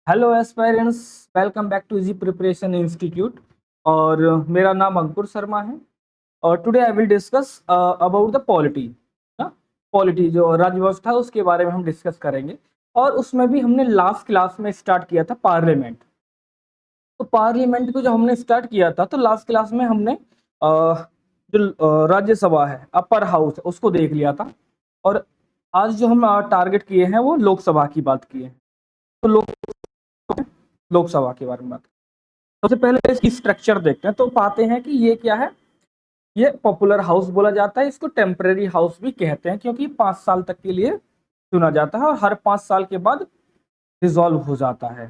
Hello aspirants, welcome back to G preparation institute. और मेरा नाम अंकुर शर्मा है। और today I will discuss about the polity ना। पॉलिटी जो राज्य व्यवस्था है उसके बारे में हम डिस्कस करेंगे। और उसमें भी हमने लास्ट क्लास में स्टार्ट किया था पार्लियामेंट। तो पार्लियामेंट को जब हमने स्टार्ट किया था तो लास्ट क्लास में हमने जो राज्यसभा है, अपर हाउस, उसको देख लिया था। और आज जो हम टारगेट किए हैं वो लोकसभा की बात किए हैं। तो लोकसभा के बारे में बात, सबसे पहले इसकी स्ट्रक्चर देखते हैं तो पाते हैं कि ये क्या है। ये पॉपुलर हाउस बोला जाता है, इसको टेम्परेरी हाउस भी कहते हैं क्योंकि 5 साल तक के लिए चुना जाता है और हर 5 साल के बाद डिसॉल्व हो जाता है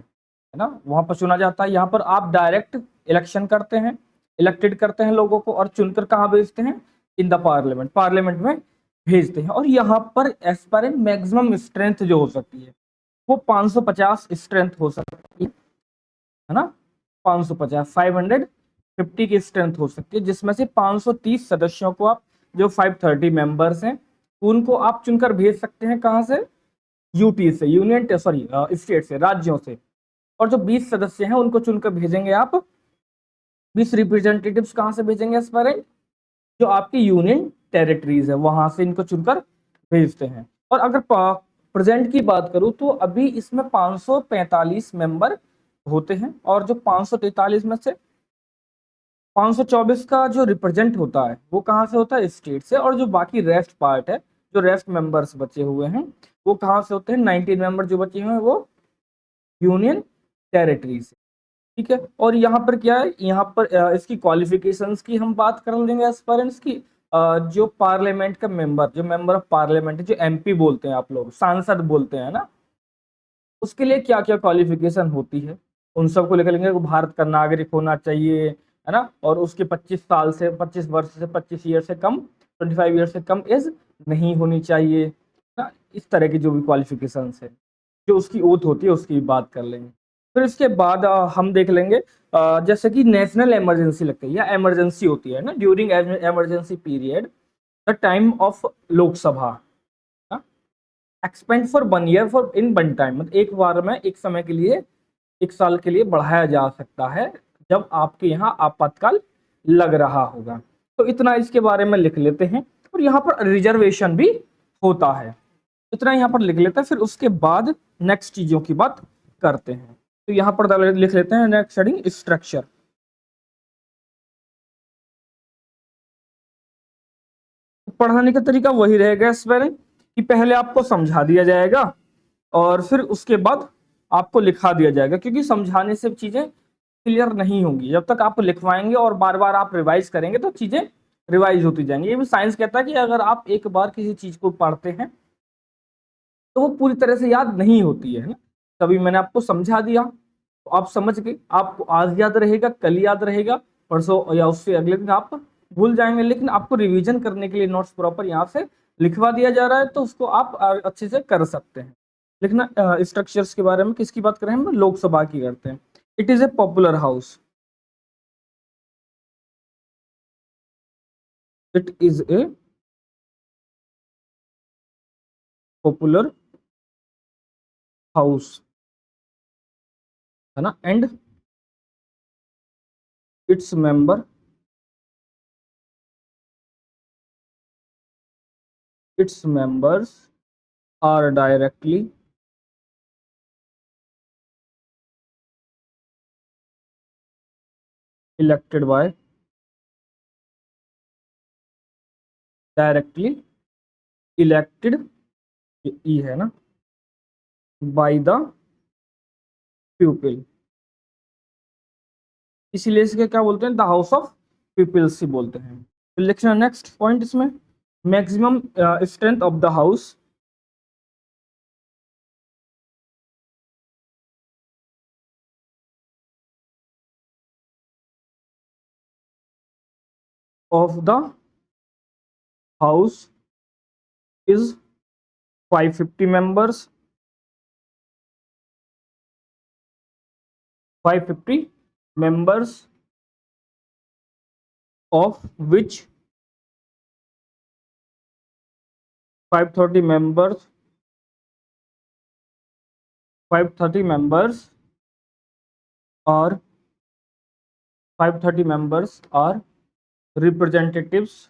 ना। वहां पर चुना जाता है, यहाँ पर आप डायरेक्ट इलेक्शन करते हैं, इलेक्टेड करते हैं लोगों को और चुनकर कहाँ भेजते हैं, इन द पार्लियामेंट, पार्लियामेंट में भेजते हैं। और यहाँ पर एस्पायरेंट मैक्सिमम स्ट्रेंथ जो हो सकती है वो 550 स्ट्रेंथ हो सकती है ना। 550 550 की स्ट्रेंथ हो सकती है, जिसमें से 530 सदस्यों को आप, जो 530 मेंबर्स हैं, उनको आप चुनकर भेज सकते हैं। कहां से? यूटी से, यूनियन सॉरी स्टेट से, राज्यों से। और जो 20 सदस्य हैं उनको चुनकर भेजेंगे आप, 20 रिप्रेजेंटेटिव्स कहां से भेजेंगे एस्पायरेंट? जो आपकी यूनियन टेरिटरीज है वहां से इनको चुनकर भेजते हैं। और अगर प्रेजेंट की बात करूं तो अभी इसमें 545 मेंबर होते हैं और जो 543 में से 524 का जो रिप्रेजेंट होता है वो कहाँ से होता है? स्टेट से। और जो बाकी रेस्ट पार्ट है, जो रेस्ट मेंबर्स बचे हुए हैं, वो कहाँ से होते हैं? 19 मेंबर जो बचे हुए हैं वो यूनियन टेरिटरी से। ठीक है। और यहाँ पर क्या है, यहाँ पर इसकी क्वालिफिकेशंस की हम बात कर लेंगे एस्पायरेंट्स की। जो पार्लियामेंट का मेंबर, जो मेंबर ऑफ पार्लियामेंट है, जो एमपी बोलते हैं आप लोग, सांसद बोलते हैं ना, उसके लिए क्या क्या क्वालिफिकेशन होती है उन सबको लेकर लेंगे। भारत का नागरिक होना चाहिए, है ना। और उसके 25 साल से, 25 वर्ष से, 25 ईयर से कम, 25 ईयर से कम एज नहीं होनी चाहिए ना। इस तरह की जो भी क्वालिफिकेशन है, जो उसकी ओथ होती है, उसकी बात कर लेंगे। फिर इसके बाद हम देख लेंगे जैसे कि नेशनल इमरजेंसी लगती है या इमरजेंसी होती है ना, during emergency period, the time of Lok Sabha expand for 1 year for in one time, मतलब एक बार में, एक समय के लिए, एक साल के लिए बढ़ाया जा सकता है जब आपके यहाँ आपातकाल लग रहा होगा। तो इतना इसके बारे में लिख लेते हैं। और यहाँ पर रिजर्वेशन भी होता है, इतना यहाँ पर लिख लेते हैं। फिर उसके बाद नेक्स्ट चीजों की बात करते हैं। तो यहाँ पर लिख लेते हैं नेक्स्ट हेडिंग स्ट्रक्चर। पढ़ाने का तरीका वही रहेगा इस बारे कि पहले आपको समझा दिया जाएगा और फिर उसके बाद आपको लिखा दिया जाएगा, क्योंकि समझाने से चीजें क्लियर नहीं होंगी। जब तक आप लिखवाएंगे और बार बार आप रिवाइज करेंगे तो चीजें रिवाइज होती जाएंगी। ये भी साइंस कहता है कि अगर आप एक बार किसी चीज को पढ़ते हैं तो वो पूरी तरह से याद नहीं होती है ना। तभी मैंने आपको समझा दिया तो आप समझ गए, आपको आज याद रहेगा, कल याद रहेगा, परसों या उससे अगले दिन आप भूल जाएंगे। लेकिन आपको रिवीजन करने के लिए नोट्स प्रॉपर यहाँ से लिखवा दिया जा रहा है तो उसको आप अच्छे से कर सकते हैं। लिखना स्ट्रक्चर्स के बारे में किसकी बात करें? हम लोकसभा की करते हैं। It is a popular house, it is a popular house, है ना। And its member, its members are directly elected by, directly elected, ई है ना, बाय द पीपल। इसीलिए इसके क्या बोलते हैं? द हाउस ऑफ पीपल्स ही बोलते हैं। लिखना नेक्स्ट पॉइंट इसमें, maximum strength of the house of the house is 550 members, 550 members of which 530 members 530 members or 530 members are representatives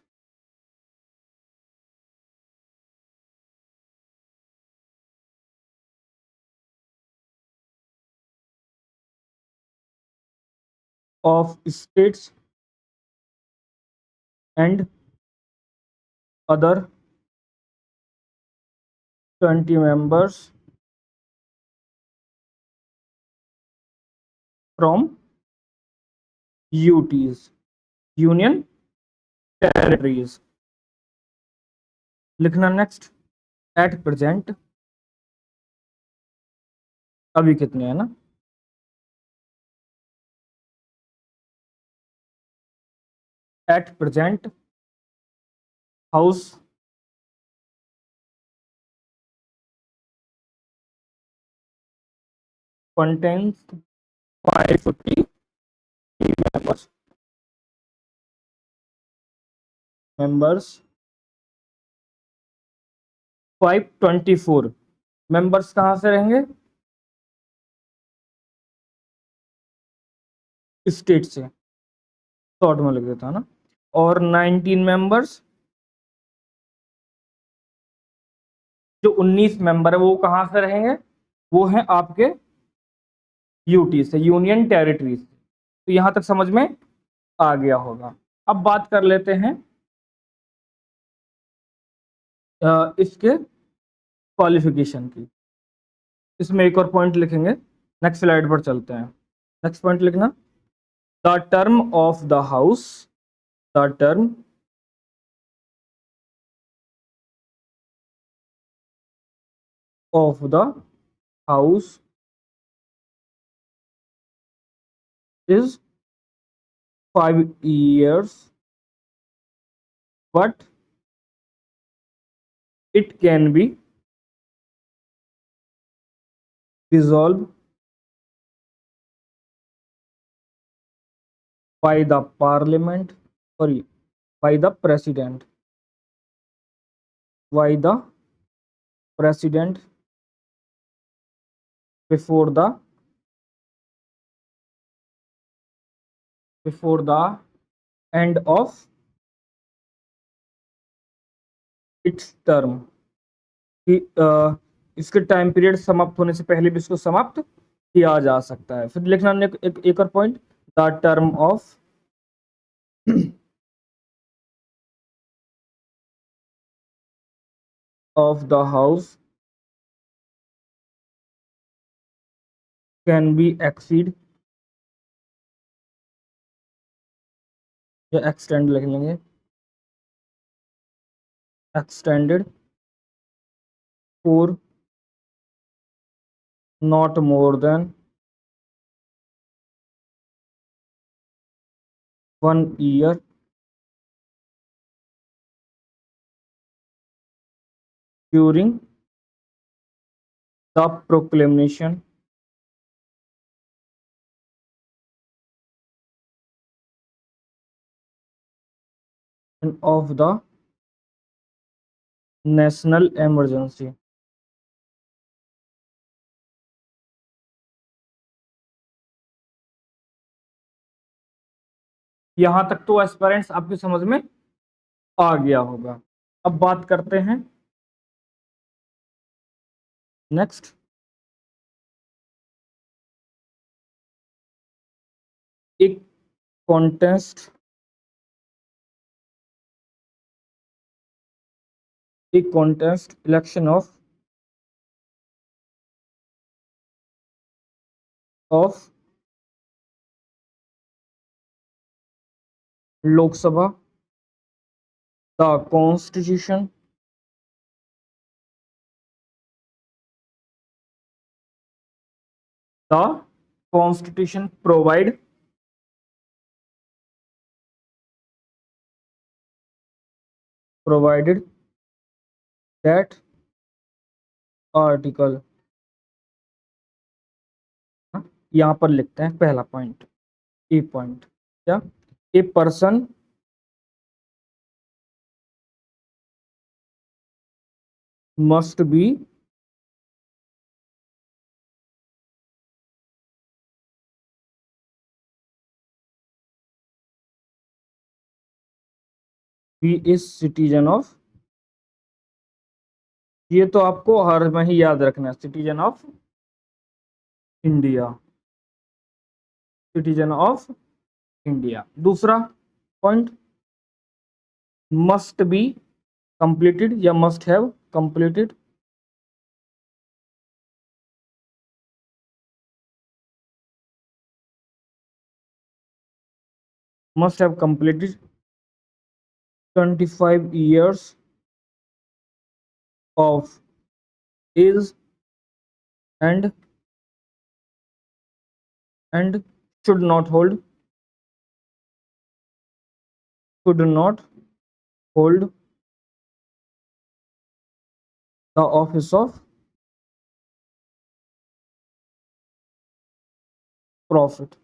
of states and other 20 members from UTs, Union Territories. लिखना next, at present, अभी कितने हैं ना, at present house contains 550 members. members 524 members कहां से रहेंगे, state से, short में लिख देता है ना, और 19 मेंबर्स, जो 19 मेंबर है वो कहां से रहेंगे, वो है आपके यूटी से, यूनियन टेरिटरी से। तो यहां तक समझ में आ गया होगा। अब बात कर लेते हैं इसके क्वालिफिकेशन की। इसमें एक और पॉइंट लिखेंगे, नेक्स्ट स्लाइड पर चलते हैं। नेक्स्ट पॉइंट लिखना, the term of the house, the term of the house is 5 years, but it can be dissolved by the parliament, sorry, by the president, by the president before the end of its term, कि इसके time period समाप्त होने से पहले भी इसको समाप्त किया जा सकता है। फिर लिखना एक और point, the term of the house can be exceed या एक्सटेंड लिख लेंगे, extended for not more than 1 year during the proclamation of the national emergency। यहां तक तो एस्पिरेंट्स आपकी समझ में आ गया होगा। अब बात करते हैं नेक्स्ट, एक कॉन्टेस्ट, एक contest election of Lok Sabha, the constitution provide provided that article, यहां पर लिखते हैं पहला पॉइंट, ए पॉइंट, क्या, a person must be he is citizen of, ये तो आपको हर में ही याद रखना है, citizen of India, citizen of India. दूसरा पॉइंट, मस्ट बी कंप्लीटेड या must have completed, must have completed 25 years of age and and should not hold, should not hold the office of profit,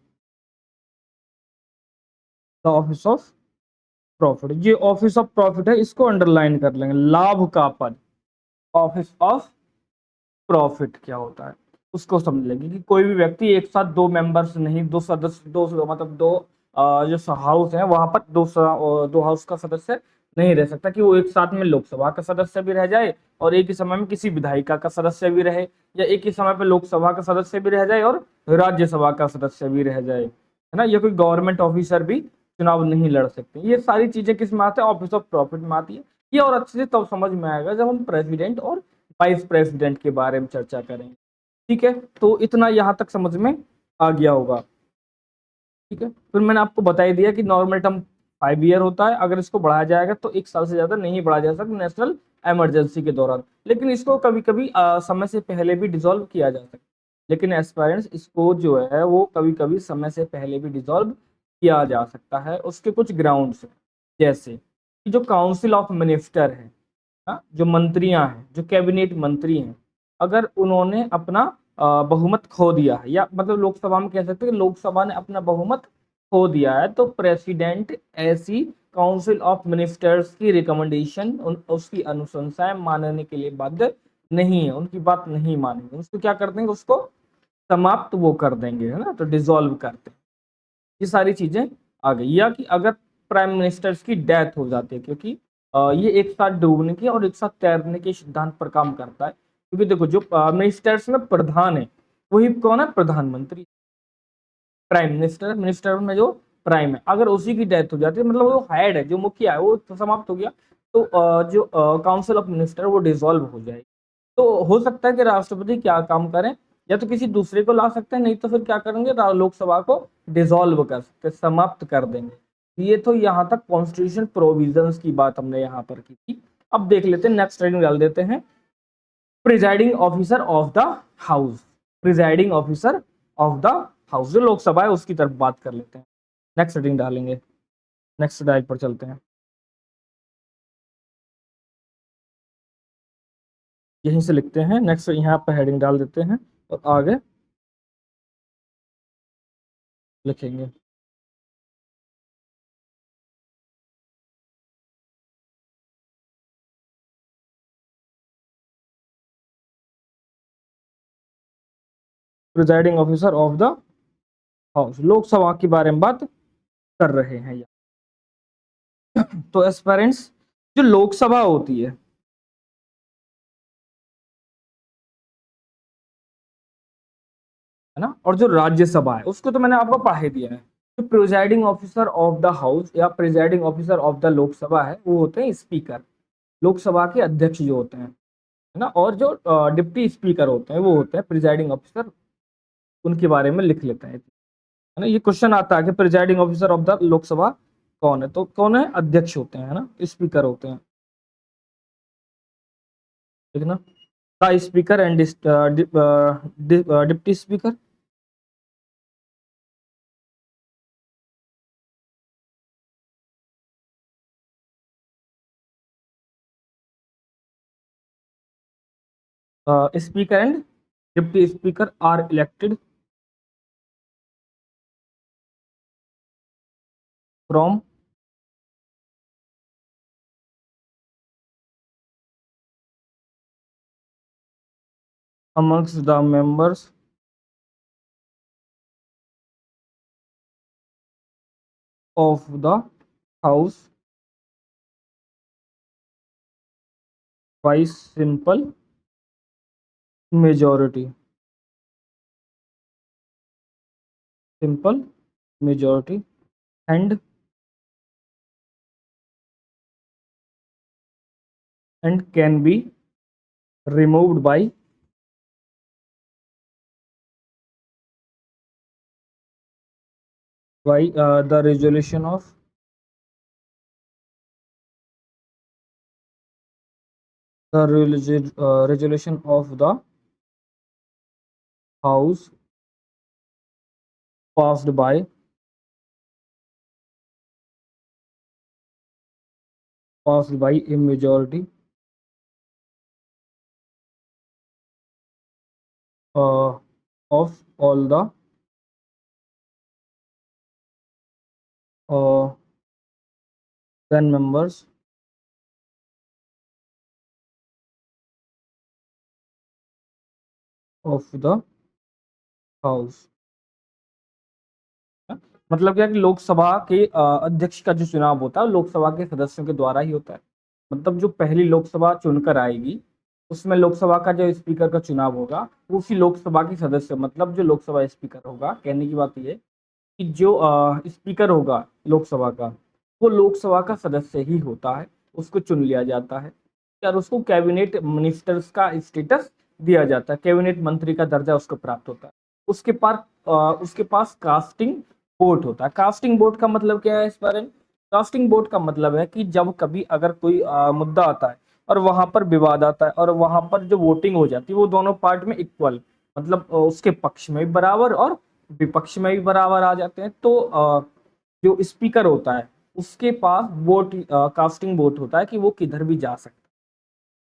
the office of profit. ये office of profit है, इसको underline कर लेंगे, लाभ का पद। Office of profit क्या होता है उसको समझ लेंगे कि कोई भी व्यक्ति एक साथ दो मेंबर्स नहीं, दो सदस्य, दो मतलब दो जो हाउस है वहां पर दो हाउस का सदस्य नहीं रह सकता, कि वो एक साथ में लोकसभा का सदस्य भी रह जाए और एक ही समय में किसी विधायिका का सदस्य भी रहे, या एक ही समय पर लोकसभा का सदस्य भी रह जाए और राज्यसभा का सदस्य भी रह जाए, है ना। ये कोई गवर्नमेंट ऑफिसर भी चुनाव नहीं लड़ सकते। ये सारी चीजें किस में आते हैं, ऑफिस ऑफ प्रॉफिट में आती है। ये और अच्छे से तब समझ में आएगा जब हम प्रेसिडेंट और वाइस प्रेसिडेंट के बारे में चर्चा करेंगे। ठीक है, तो इतना यहाँ तक समझ में आ गया होगा। ठीक है, फिर मैंने आपको बता ही दिया कि नॉर्मल टर्म 5 ईयर होता है, अगर इसको बढ़ाया जाएगा तो 1 साल से ज्यादा नहीं बढ़ाया जा सकता नेशनल इमरजेंसी के दौरान, लेकिन इसको कभी कभी समय से पहले भी डिसॉल्व किया जा सकता है। लेकिन एस्पायरेंट्स इसको जो है वो कभी कभी समय से पहले भी डिसॉल्व किया जा सकता है, उसके कुछ ग्राउंड्स हैं। जैसे कि जो काउंसिल ऑफ मिनिस्टर है, जो मंत्रियां हैं, जो कैबिनेट मंत्री हैं, अगर उन्होंने अपना बहुमत खो दिया है, या मतलब लोकसभा में कह सकते हैं कि लोकसभा ने अपना बहुमत खो दिया है, तो प्रेसिडेंट ऐसी काउंसिल ऑफ मिनिस्टर्स की रिकमेंडेशन, उसकी अनुशंसाएं मानने के लिए बाध्य नहीं है, उनकी बात नहीं मानेंगे, उसको क्या कर देंगे, उसको समाप्त वो कर देंगे, है ना, तो डिसॉल्व करते हैं। ये सारी चीजें आ गई। या कि अगर प्राइम मिनिस्टर्स की डेथ हो जाती है, क्योंकि ये एक साथ डूबने के और एक साथ तैरने के सिद्धांत पर काम करता है, क्योंकि देखो जो मिनिस्टर्स में प्रधान है वही कौन है, प्रधानमंत्री। प्राइम मिनिस्टर, मिनिस्टर में जो प्राइम है, अगर उसी की डेथ हो जाती है, मतलब वो हेड है, जो मुखिया है, वो तो समाप्त हो गया, तो जो काउंसिल ऑफ मिनिस्टर वो डिसॉल्व हो जाएगी। तो हो सकता है कि राष्ट्रपति क्या काम करें, या तो किसी दूसरे को ला सकते हैं, नहीं तो फिर क्या करेंगे, लोकसभा को डिसॉल्व कर सकते, समाप्त कर देंगे। ये तो यहाँ तक कॉन्स्टिट्यूशन प्रोविजंस की बात हमने यहाँ पर की थी। अब देख लेते हैं, नेक्स्ट हेडिंग डाल देते हैं, presiding officer of the house. Presiding officer of the house, जो लोकसभा है उसकी तरफ बात कर लेते हैं। नेक्स्ट हेडिंग डालेंगे, नेक्स्ट डायल पर चलते हैं, यहीं से लिखते हैं नेक्स्ट, यहाँ पर हेडिंग डाल देते हैं और आगे लिखेंगे। Presiding officer of the house, Lok Sabha के बारे में बात कर रहे हैं। तो एस्पायरेंट्स, जो लोकसभा होती है ना, और जो राज्यसभा है उसको तो मैंने आपको पढ़ा ही दिया है। जो presiding officer of the house या presiding officer of the Lok Sabha है, वो होते हैं स्पीकर, लोकसभा के अध्यक्ष जो होते हैं, है ना। और जो डिप्टी स्पीकर होते हैं वो होते हैं प्रिजाइडिंग ऑफिसर, उनके बारे में लिख लेते हैं, है ना। ये क्वेश्चन आता है कि presiding officer of the Lok Sabha कौन है, तो कौन है, अध्यक्ष होते हैं, है ना, स्पीकर होते हैं, ठीक है ना। The speaker and deputy speaker, speaker and deputy speaker are elected from amongst the members of the house by simple majority. Simple majority and can be removed by the resolution of resolution of the house passed by a majority uh, of all the uh, 10 members of the house. मतलब क्या कि लोकसभा के अध्यक्ष का जो चुनाव होता है लोकसभा के सदस्यों के द्वारा ही होता है। मतलब जो पहली लोकसभा चुनकर आएगी उसमें लोकसभा का जो स्पीकर का चुनाव होगा उसी लोकसभा की सदस्य मतलब जो लोकसभा स्पीकर होगा। कहने की बात ये कि जो स्पीकर होगा लोकसभा का वो लोकसभा का सदस्य ही होता है, उसको चुन लिया जाता है और उसको कैबिनेट मिनिस्टर्स का स्टेटस दिया जाता है, कैबिनेट मंत्री का दर्जा उसको प्राप्त होता है। उसके पास कास्टिंग वोट होता है। कास्टिंग वोट का मतलब क्या है इस बारे में? कास्टिंग वोट का मतलब है कि जब कभी अगर कोई मुद्दा आता है और वहां पर विवाद आता है और वहां पर जो वोटिंग हो जाती है वो दोनों पार्ट में इक्वल मतलब उसके पक्ष में भी बराबर और विपक्ष में भी बराबर आ जाते हैं तो जो स्पीकर होता है उसके पास वोट कास्टिंग वोट होता है कि वो किधर भी जा सकता है,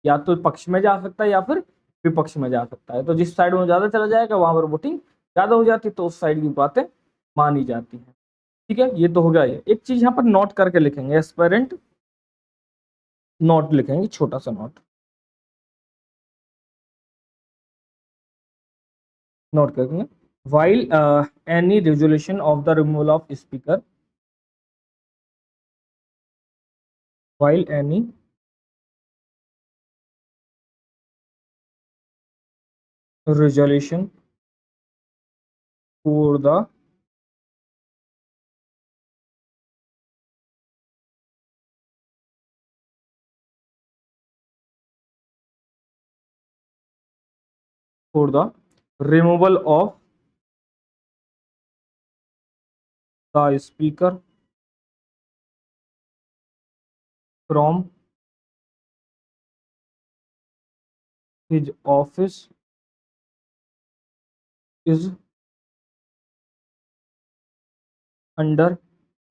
या तो पक्ष में जा सकता है या फिर विपक्ष में जा सकता है। तो जिस साइड में ज्यादा चला जाएगा वहां पर वोटिंग ज्यादा हो जाती है तो उस साइड की बातें मानी जाती हैं। ठीक है, ये तो हो गया। ये एक चीज यहाँ पर नोट करके लिखेंगे, एस्पेरेंट नोट लिखेंगे, छोटा सा नोट नोट करेंगे। While any resolution of the removal of speaker, while any resolution for the removal of the speaker from his office is under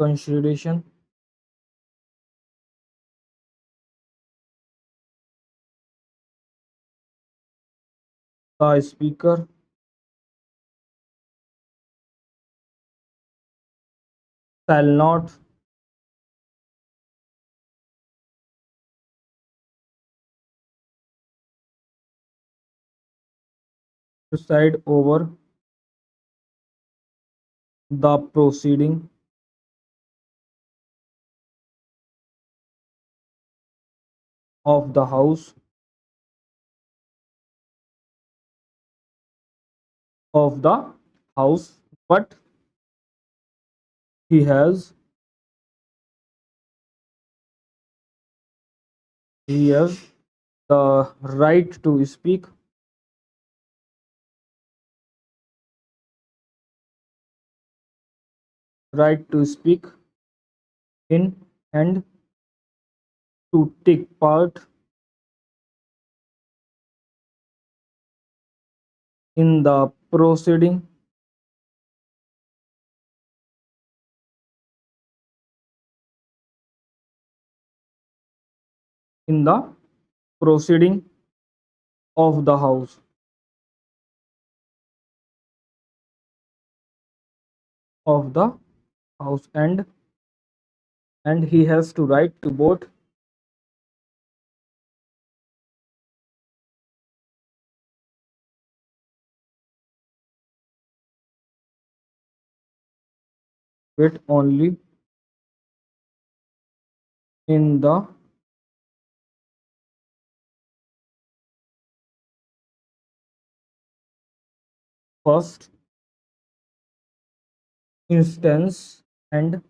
consideration. The speaker shall not preside over the proceeding of the house, but he has he has the right to speak, in and to take part in the proceeding in the proceeding of the of the house and he has to right to vote it only in the first instance and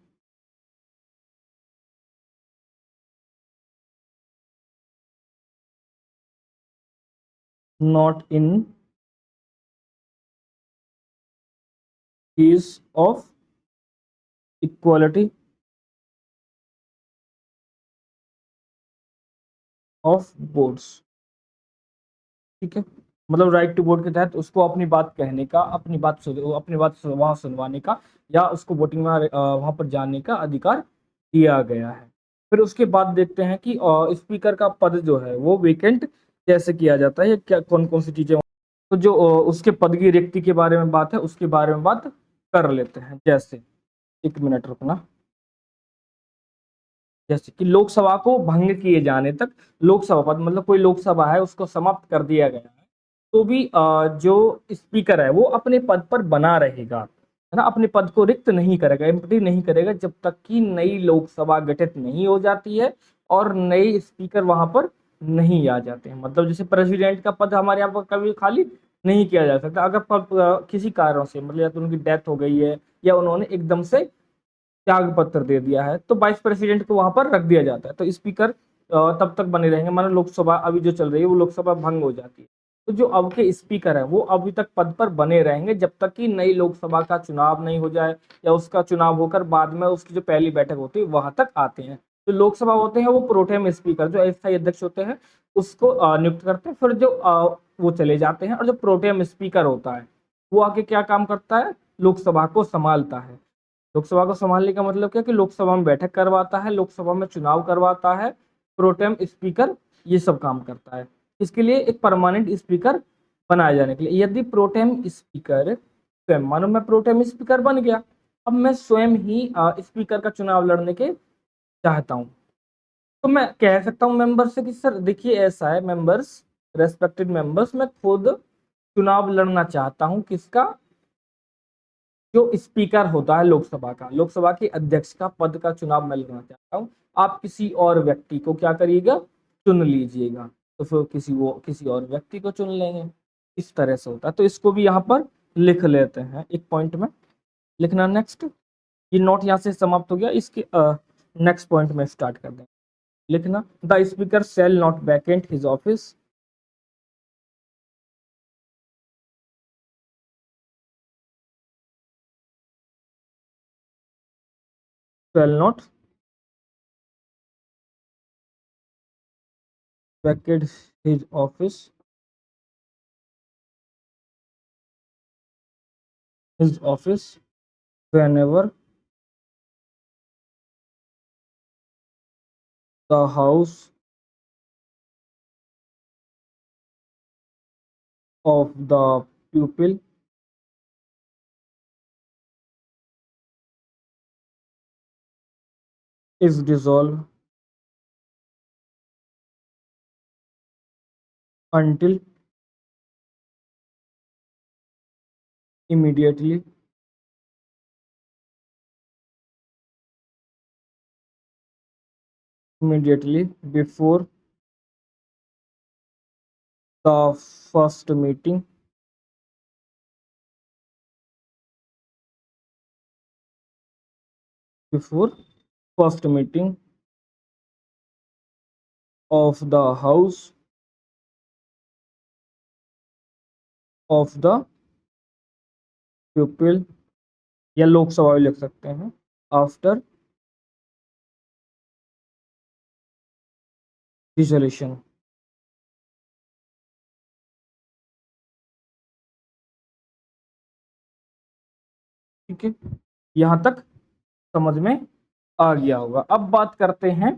not in case of equality of boards। ठीक है, मतलब right to vote के तहत उसको अपनी बात कहने का, अपनी बात वहां सुनवाने का या उसको वोटिंग में वहां पर जाने का अधिकार दिया गया है। फिर उसके बाद देखते हैं कि स्पीकर का पद जो है वो वेकेंट कैसे किया जाता है, क्या कौन कौन सी चीजें। तो जो उसके पद की रिक्ति के बारे में बात है, उसके बारे में बात कर लेते हैं। जैसे, एक मिनट रुकना। जैसे कि लोकसभा को भंग किए जाने तक, लोकसभा पद मतलब कोई लोकसभा है उसको समाप्त कर दिया गया है, तो भी जो स्पीकर है वो अपने पद पर बना रहेगा, है ना, अपने पद को रिक्त नहीं करेगा, एम्प्टी नहीं करेगा, जब तक कि नई लोकसभा गठित नहीं हो जाती है और नए स्पीकर वहां पर नहीं आ जाते हैं। मतलब जैसे प्रेसिडेंट का पद हमारे यहाँ पर कभी खाली नहीं किया जा सकता, अगर किसी कारणों से, मतलब या तो उनकी डेथ हो गई है या उन्होंने एकदम से त्याग पत्र दे दिया है, तो वाइस प्रेसिडेंट को वहां पर रख दिया जाता है। तो स्पीकर तब तक बने रहेंगे, मानो लोकसभा अभी जो चल रही है वो लोकसभा भंग हो जाती है, तो जो अब के स्पीकर है वो अभी तक पद पर बने रहेंगे जब तक कि नई लोकसभा का चुनाव नहीं हो जाए, या उसका चुनाव होकर बाद में उसकी जो पहली बैठक होती है वहां तक आते हैं। जो लोकसभा होते हैं वो प्रोटेम स्पीकर, जो अस्थायी अध्यक्ष होते हैं, उसको नियुक्त करते हैं। फिर जो वो चले जाते हैं, और जो प्रोटेम स्पीकर होता है वो आके क्या काम करता है, लोकसभा को संभालता है। लोकसभा को संभालने का मतलब क्या कि लोकसभा में बैठक करवाता है, लोकसभा में चुनाव करवाता है, प्रोटेम स्पीकर ये सब काम करता है। इसके लिए एक परमानेंट स्पीकर बनाए जाने के लिए, यदि प्रोटेम स्पीकर स्वयं, मानो मैं प्रोटेम स्पीकर बन गया, अब मैं स्वयं ही स्पीकर का चुनाव लड़ने के चाहता हूँ, तो मैं कह सकता हूँ मेंबर से कि सर देखिए ऐसा है मेंबर्स, रेस्पेक्टेड मेंबर्स, मैं खुद चुनाव लड़ना चाहता हूँ। किसका? जो स्पीकर होता है लोकसभा का, लोकसभा के अध्यक्ष का पद का चुनाव मैं लड़ना चाहता हूँ। आप किसी और व्यक्ति को क्या करिएगा, चुन लीजिएगा। तो फिर किसी और व्यक्ति को चुन लेंगे, इस तरह से होता है। तो इसको भी यहाँ पर लिख लेते हैं एक पॉइंट में लिखना। नेक्स्ट, ये नोट यहाँ से समाप्त हो गया, इसके नेक्स्ट पॉइंट में स्टार्ट कर दें लिखना। The speaker shall not vacant his office, shall not vacate his office whenever the house of the pupil is dissolved until immediately before the first meeting before first meeting of the house of the pupil, या लोकसभा भी लिख सकते हैं, after dissolution. ठीक है, यहां तक समझ में आ गया होगा। अब बात करते हैं,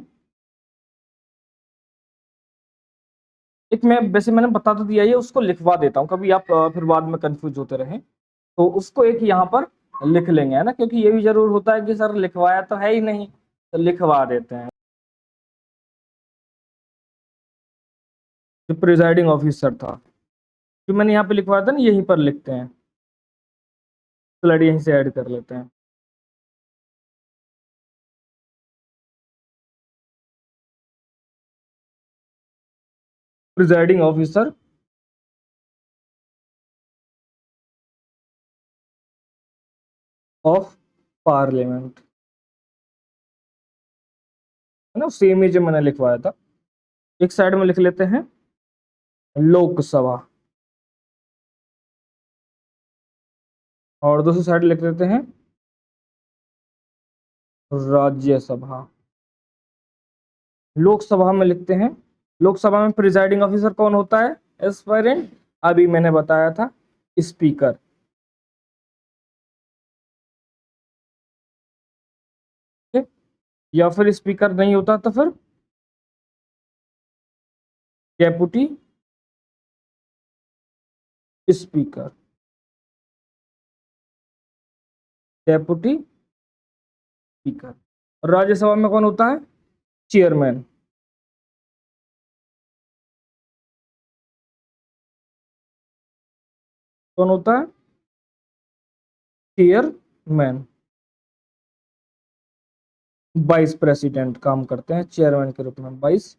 एक मैं वैसे मैंने बता तो दिया, ये उसको लिखवा देता हूँ, कभी आप फिर बाद में कंफ्यूज होते रहे, तो उसको एक यहाँ पर लिख लेंगे, है ना, क्योंकि ये भी जरूर होता है कि सर लिखवाया तो है ही नहीं, तो लिखवा देते हैं। जो प्रिजाइडिंग ऑफिसर था, जो मैंने यहाँ पे लिखवाया था ना, यहीं पर लिखते हैं, स्लाइड यहीं से ऐड कर लेते हैं। प्रिजाइडिंग ऑफिसर ऑफ पार्लियामेंट, है ना, सेम ही जो मैंने लिखवाया था। एक साइड में लिख लेते हैं लोकसभा, और दूसरी साइड लिख लेते हैं राज्यसभा। लोकसभा में लिखते हैं, लोकसभा में प्रिजाइडिंग ऑफिसर कौन होता है एस्पायरेंट? अभी मैंने बताया था स्पीकर। या फिर स्पीकर नहीं होता तो फिर deputy speaker, deputy speaker. Rajya Sabha में कौन होता है? चेयरमैन। कौन होता है? चेयरमैन। वाइस प्रेसिडेंट काम करते हैं चेयरमैन के रूप में, वाइस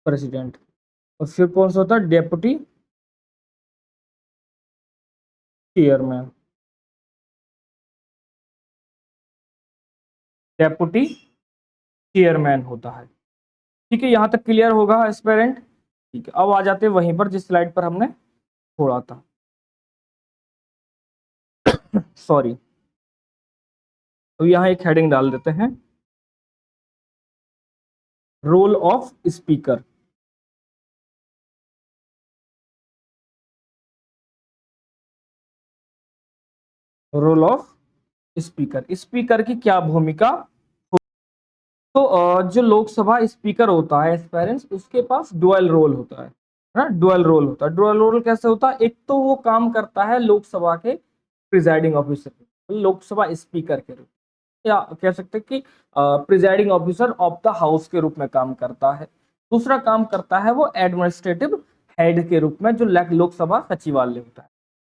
प्रेसिडेंट। और फिर कौन सा होता है? डेप्यूटी चेयरमैन, डेप्यूटी चेयरमैन होता है। ठीक है, यहां तक क्लियर होगा एस्पेरेंट? ठीक है, अब आ जाते हैं वहीं पर जिस स्लाइड पर हमने छोड़ा था। सॉरी, तो यहाँ एक हेडिंग डाल देते हैं, role of speaker. Role of speaker, speaker की क्या भूमिका? तो जो लोकसभा स्पीकर होता है एस्पायरेंट्स, उसके पास डुअल रोल होता है ना, डुअल रोल होता है। डुअल रोल कैसे होता है? एक तो वो काम करता है लोकसभा के प्रिजाइडिंग ऑफिसर, लोकसभा स्पीकर के रूप, या कह सकते हैं कि presiding officer of the house के रूप में काम करता है। दूसरा काम करता है वो एडमिनिस्ट्रेटिव हेड के रूप में, जो लोकसभा सचिवालय होता है,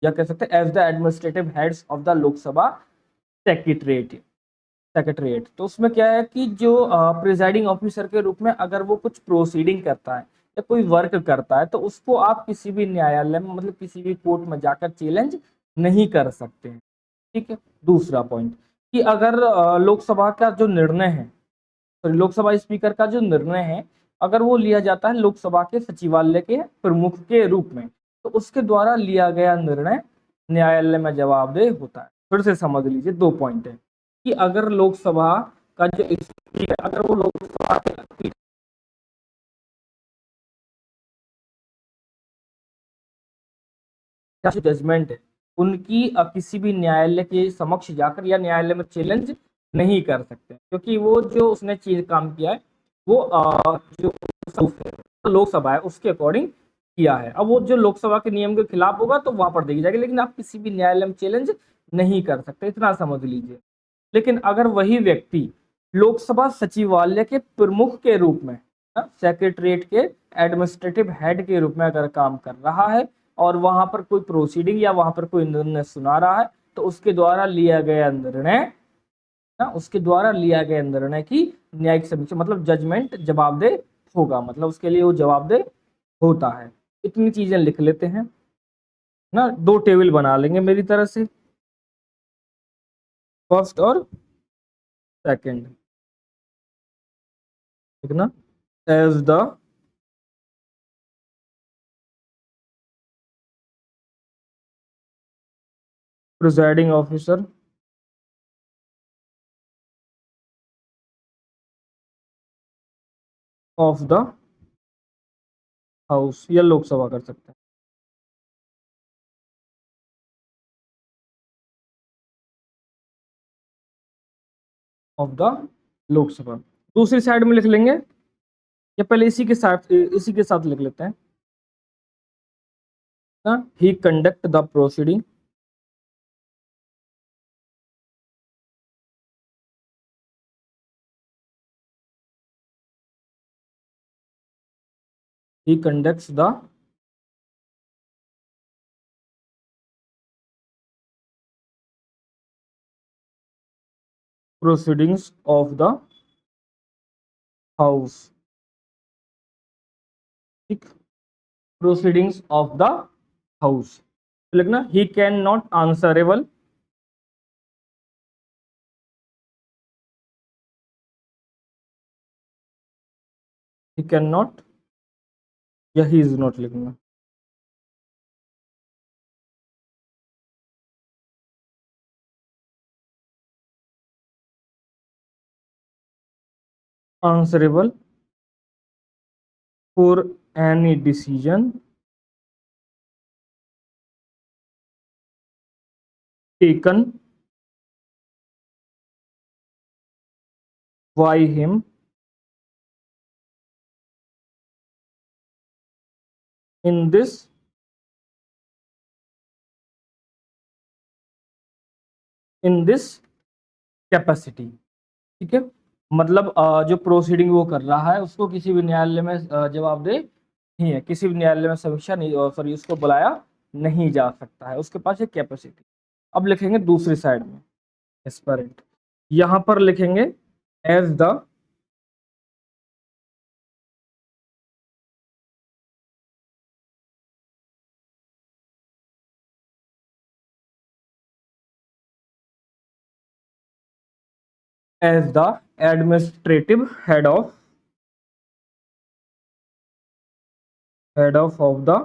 या कह सकते हैं as the administrative heads of the Lok Sabha secretariat. Secretariat, तो उसमें क्या है कि जो प्रिजाइडिंग ऑफिसर के रूप में अगर वो कुछ प्रोसीडिंग करता है या कोई वर्क करता है, तो उसको आप किसी भी न्यायालय में, मतलब किसी भी कोर्ट में जाकर चैलेंज नहीं कर सकते हैं। ठीक है। दूसरा पॉइंट कि अगर लोकसभा का जो निर्णय है, तो लोकसभा स्पीकर का जो निर्णय है, अगर वो लिया जाता है लोकसभा के सचिवालय के प्रमुख के रूप में, तो उसके द्वारा लिया गया निर्णय न्यायालय में जवाबदेह होता है। फिर से समझ लीजिए, दो पॉइंट है कि अगर लोकसभा का जो स्पीकर, अगर वो लोकसभा के जो जजमेंट है उनकी किसी भी न्यायालय के समक्ष जाकर या न्यायालय में चैलेंज नहीं कर सकते, क्योंकि वो जो उसने चीज काम किया है वो जो लोकसभा है उसके अकॉर्डिंग किया है। अब वो जो लोकसभा के नियम के खिलाफ होगा तो वहां पर देखी जाएगी, लेकिन आप किसी भी न्यायालय में चैलेंज नहीं कर सकते, इतना समझ लीजिए। लेकिन अगर वही व्यक्ति लोकसभा सचिवालय के प्रमुख के रूप में, सेक्रेटरीट के एडमिनिस्ट्रेटिव हेड के रूप में अगर काम कर रहा है, और वहां पर कोई प्रोसीडिंग या वहां पर कोई निर्णय सुना रहा है, तो उसके द्वारा लिया गया निर्णय ना, उसके द्वारा लिया गया निर्णय की न्यायिक समीक्षा, मतलब जजमेंट जवाबदेह होगा, मतलब उसके लिए वो जवाबदेह होता है। इतनी चीजें लिख लेते हैं ना, दो टेबल बना लेंगे मेरी तरह से, फर्स्ट और सेकंड, ठीक ना। As the presiding officer of the house, या लोकसभा कर सकते हैं, ऑफ द लोकसभा। दूसरी साइड में लिख लेंगे, या पहले इसी के साथ लिख लेते हैं ना, he conduct the proceeding, he conducts the proceedings of the house, ठीक, प्रोसीडिंग्स ऑफ द हाउस, लिखना he can not answerable, he can not या ही इज नॉट लिखना, answerable for any decision taken by him in this capacity. ठीक है, मतलब जो proceeding वो कर रहा है उसको किसी भी न्यायालय में जवाबदेह नहीं है, किसी भी न्यायालय में समीक्षा नहीं, सॉरी उसको बुलाया नहीं जा सकता है, उसके पास एक कैपेसिटी। अब लिखेंगे दूसरी साइड में एस्पायरेंट, यहां पर लिखेंगे as the administrative head of the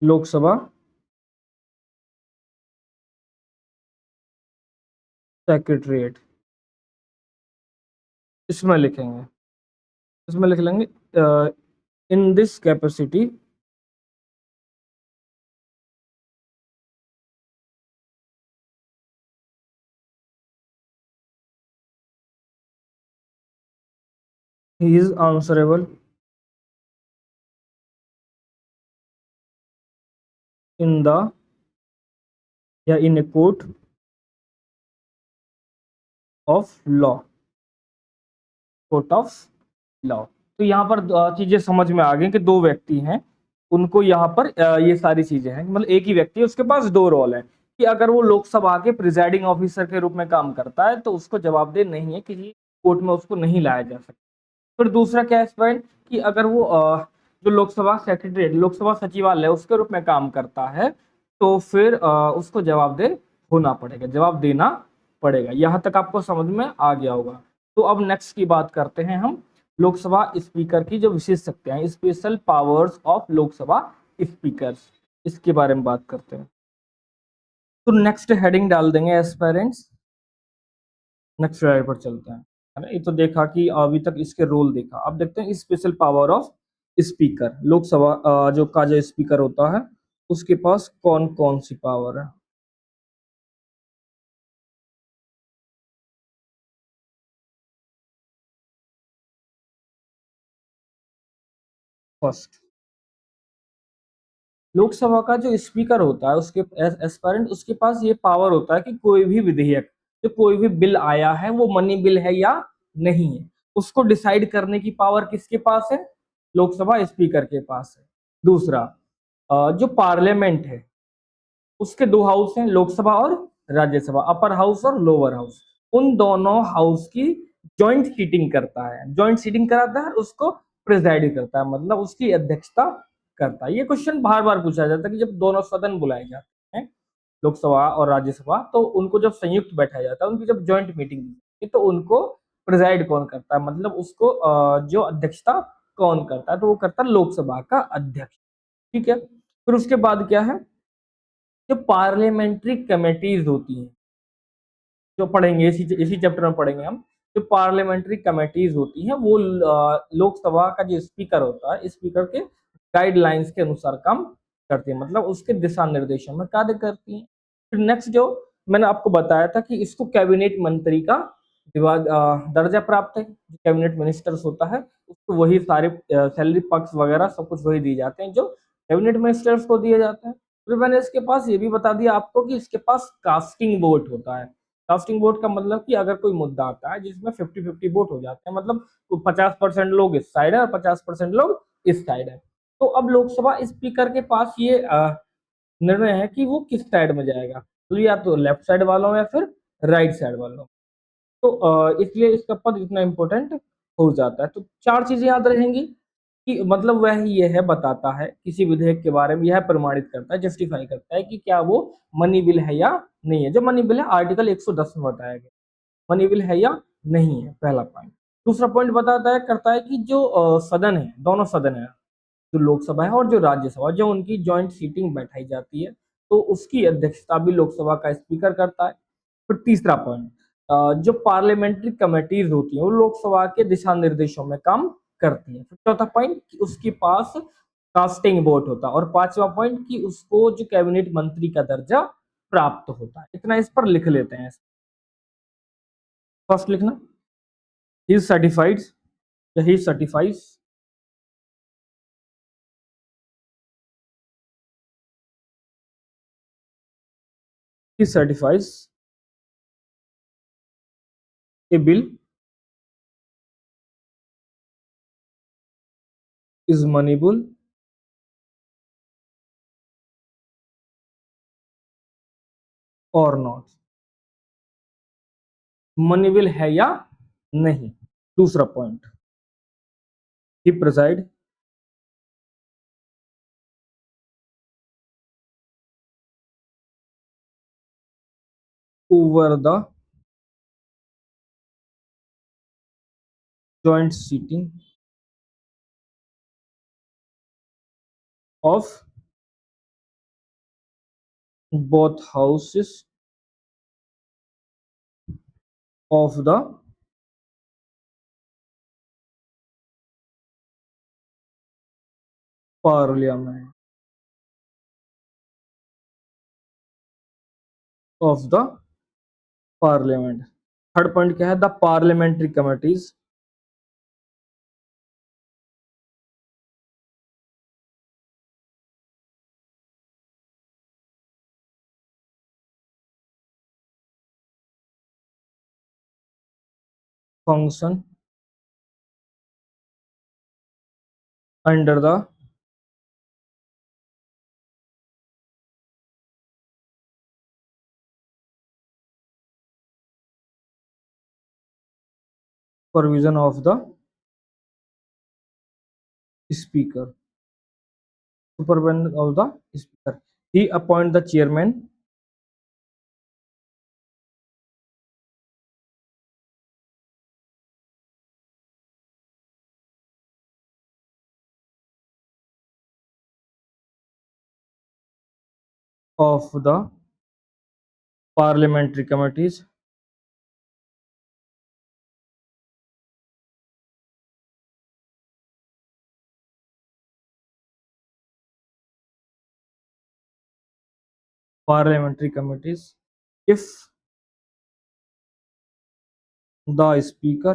Lok Sabha secretariat, इसमें लिखेंगे, इसमें लिख लेंगे in this capacity he is answerable in the या in a of law court of law. तो यहाँ पर चीजें समझ में आ गई कि दो व्यक्ति हैं, उनको यहाँ पर ये सारी चीजें हैं, मतलब एक ही व्यक्ति है उसके पास दो रोल है, कि अगर वो लोकसभा के प्रिजाइडिंग ऑफिसर के रूप में काम करता है तो उसको जवाबदेह नहीं है, किसी कोर्ट में उसको नहीं लाया जा सकता। फिर दूसरा क्या है पॉइंट, कि अगर वो जो लोकसभा सेक्रेटरी लोकसभा सचिवालय उसके रूप में काम करता है तो फिर उसको जवाबदेह होना पड़ेगा, जवाब देना पड़ेगा। यहाँ तक आपको समझ में आ गया होगा। तो अब नेक्स्ट की बात करते हैं हम लोकसभा स्पीकर की जो विशेष शक्तियां हैं, special powers of Lok Sabha speakers, इसके बारे में बात करते हैं। तो नेक्स्ट हेडिंग डाल देंगे एस्पायरेंट्स, नेक्स्ट स्लाइड पर चलते हैं, है ना। ये तो देखा कि अभी तक इसके रोल देखा, अब देखते हैं special power of speaker. Lok Sabha जो स्पीकर होता है उसके पास कौन कौन सी पावर है। फर्स्ट, लोकसभा का जो स्पीकर होता है उसके एस्पायरेंट उसके पास ये पावर होता है कि कोई भी विधेयक, जो कोई भी बिल आया है वो मनी बिल है या नहीं है, उसको डिसाइड करने की पावर किसके पास है, लोकसभा स्पीकर के पास है। दूसरा, जो पार्लियामेंट है उसके दो हाउस हैं, लोकसभा और राज्यसभा, अपर हाउस और लोअर हाउस, उन दोनों हाउस की जॉइंट सीटिंग करता है, जॉइंट सीटिंग कराता है, उसको प्रिजाइड करता है, मतलब उसकी अध्यक्षता करता है। ये क्वेश्चन बार बार पूछा जाता है कि जब दोनों सदन बुलाए जाते हैं, लोकसभा और राज्यसभा, तो उनको जब संयुक्त बैठाया जाता है, उनकी जब जॉइंट मीटिंग होती है तो उनको प्रिजाइड कौन करता है, मतलब उसको जो अध्यक्षता कौन करता है, तो वो करता है लोकसभा का अध्यक्ष। ठीक है, फिर उसके बाद क्या है, जो पार्लियामेंट्री कमेटीज होती हैं, जो पढ़ेंगे इसी चैप्टर में पढ़ेंगे हम, जो पार्लियामेंट्री कमेटीज होती हैं वो लोकसभा का जो स्पीकर होता है, स्पीकर के गाइडलाइंस के अनुसार काम करती है, मतलब उसके दिशा निर्देशों में कार्य करती हैं। फिर नेक्स्ट जो मैंने आपको बताया था कि इसको कैबिनेट मंत्री का विभाग दर्जा प्राप्त है, जो कैबिनेट मिनिस्टर्स होता है उसको वही सारे सैलरी पक्ष वगैरह सब कुछ वही दिए जाते हैं जो कैबिनेट मिनिस्टर्स को दिए जाते हैं। फिर मैंने इसके पास ये भी बता दिया आपको कि इसके पास कास्टिंग वोट होता है। कास्टिंग वोट का मतलब कि अगर कोई मुद्दा आता है जिसमें 50-50 वोट हो जाते हैं, मतलब 50% लोग इस साइड है और 50% लोग इस साइड है, तो अब लोकसभा स्पीकर के पास ये निर्णय है कि वो किस साइड में जाएगा, तो या तो लेफ्ट साइड वालों या फिर राइट साइड वालों। तो इसलिए इसका पद इतना इम्पोर्टेंट हो जाता है। तो 4 चीजें याद रहेंगी कि मतलब वह ये है बताता है किसी विधेयक के बारे में, यह प्रमाणित करता है, जस्टिफाई करता है कि क्या वो मनी बिल है या नहीं है। जो मनी बिल है आर्टिकल 110 में बताया गया, मनी बिल है या नहीं है, पहला पॉइंट। दूसरा पॉइंट बताता है करता है कि जो सदन है, दोनों सदन है, जो लोकसभा है और जो राज्यसभा, जो उनकी ज्वाइंट सीटिंग बैठाई जाती है, तो उसकी अध्यक्षता भी लोकसभा का स्पीकर करता है। फिर तीसरा पॉइंट, जो पार्लियामेंट्री कमेटीज होती हैं वो लोकसभा के दिशा निर्देशों में काम करती हैं। फिर चौथा पॉइंट कि उसके पास कास्टिंग वोट होता है। और पांचवा पॉइंट कि उसको जो कैबिनेट मंत्री का दर्जा प्राप्त होता है। इतना इस पर लिख लेते हैं। फर्स्ट लिखना, ही सर्टिफाइड या ही certifies, he certifies a bill is moneyable or not, moneyable है या नहीं। दूसरा point, he preside over the joint sitting of both houses of the parliament, of the parliament। Third point क्या है, the parliamentary committees function under the supervision of the speaker, supervision of the speaker, he appoint the chairman of the parliamentary committees, parliamentary committees if the speaker,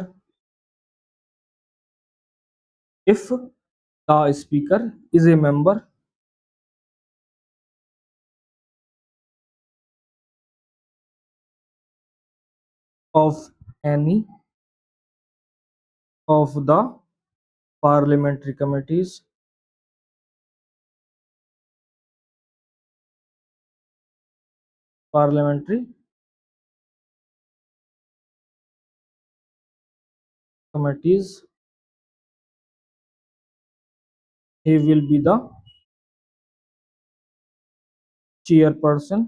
if the speaker is a member of any of the parliamentary committees parliamentary committees, he will be the chairperson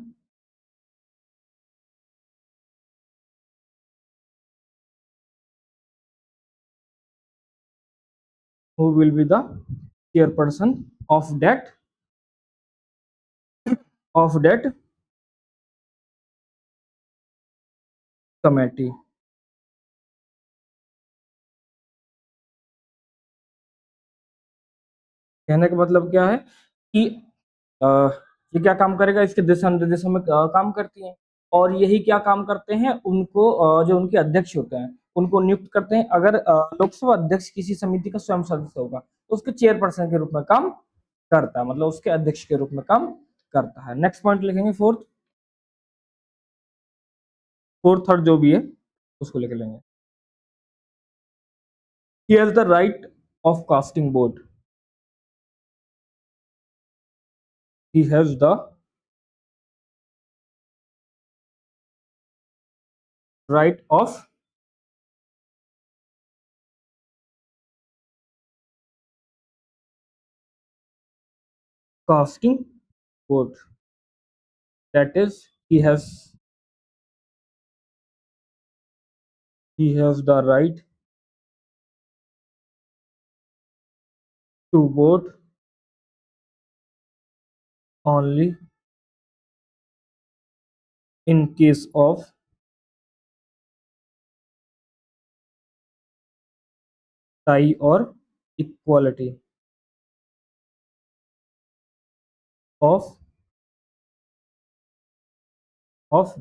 who will be the chairperson of that committee। कहने का मतलब क्या है कि अ, ये क्या काम करेगा, इसके दिशा निर्देशों में काम करती हैं। और यही क्या काम करते हैं, उनको जो उनके अध्यक्ष होते हैं उनको नियुक्त करते हैं। अगर लोकसभा अध्यक्ष किसी समिति का स्वयं सदस्य होगा तो उसके चेयरपर्सन के रूप में काम करता है, मतलब उसके अध्यक्ष के रूप में काम करता है। नेक्स्ट पॉइंट लिखेंगे, फोर्थ, थर्ड जो भी है उसको लिख लेंगे। He has the right of casting vote, he has the right of casting vote. That is, he has the right to vote only in case of tie or equality of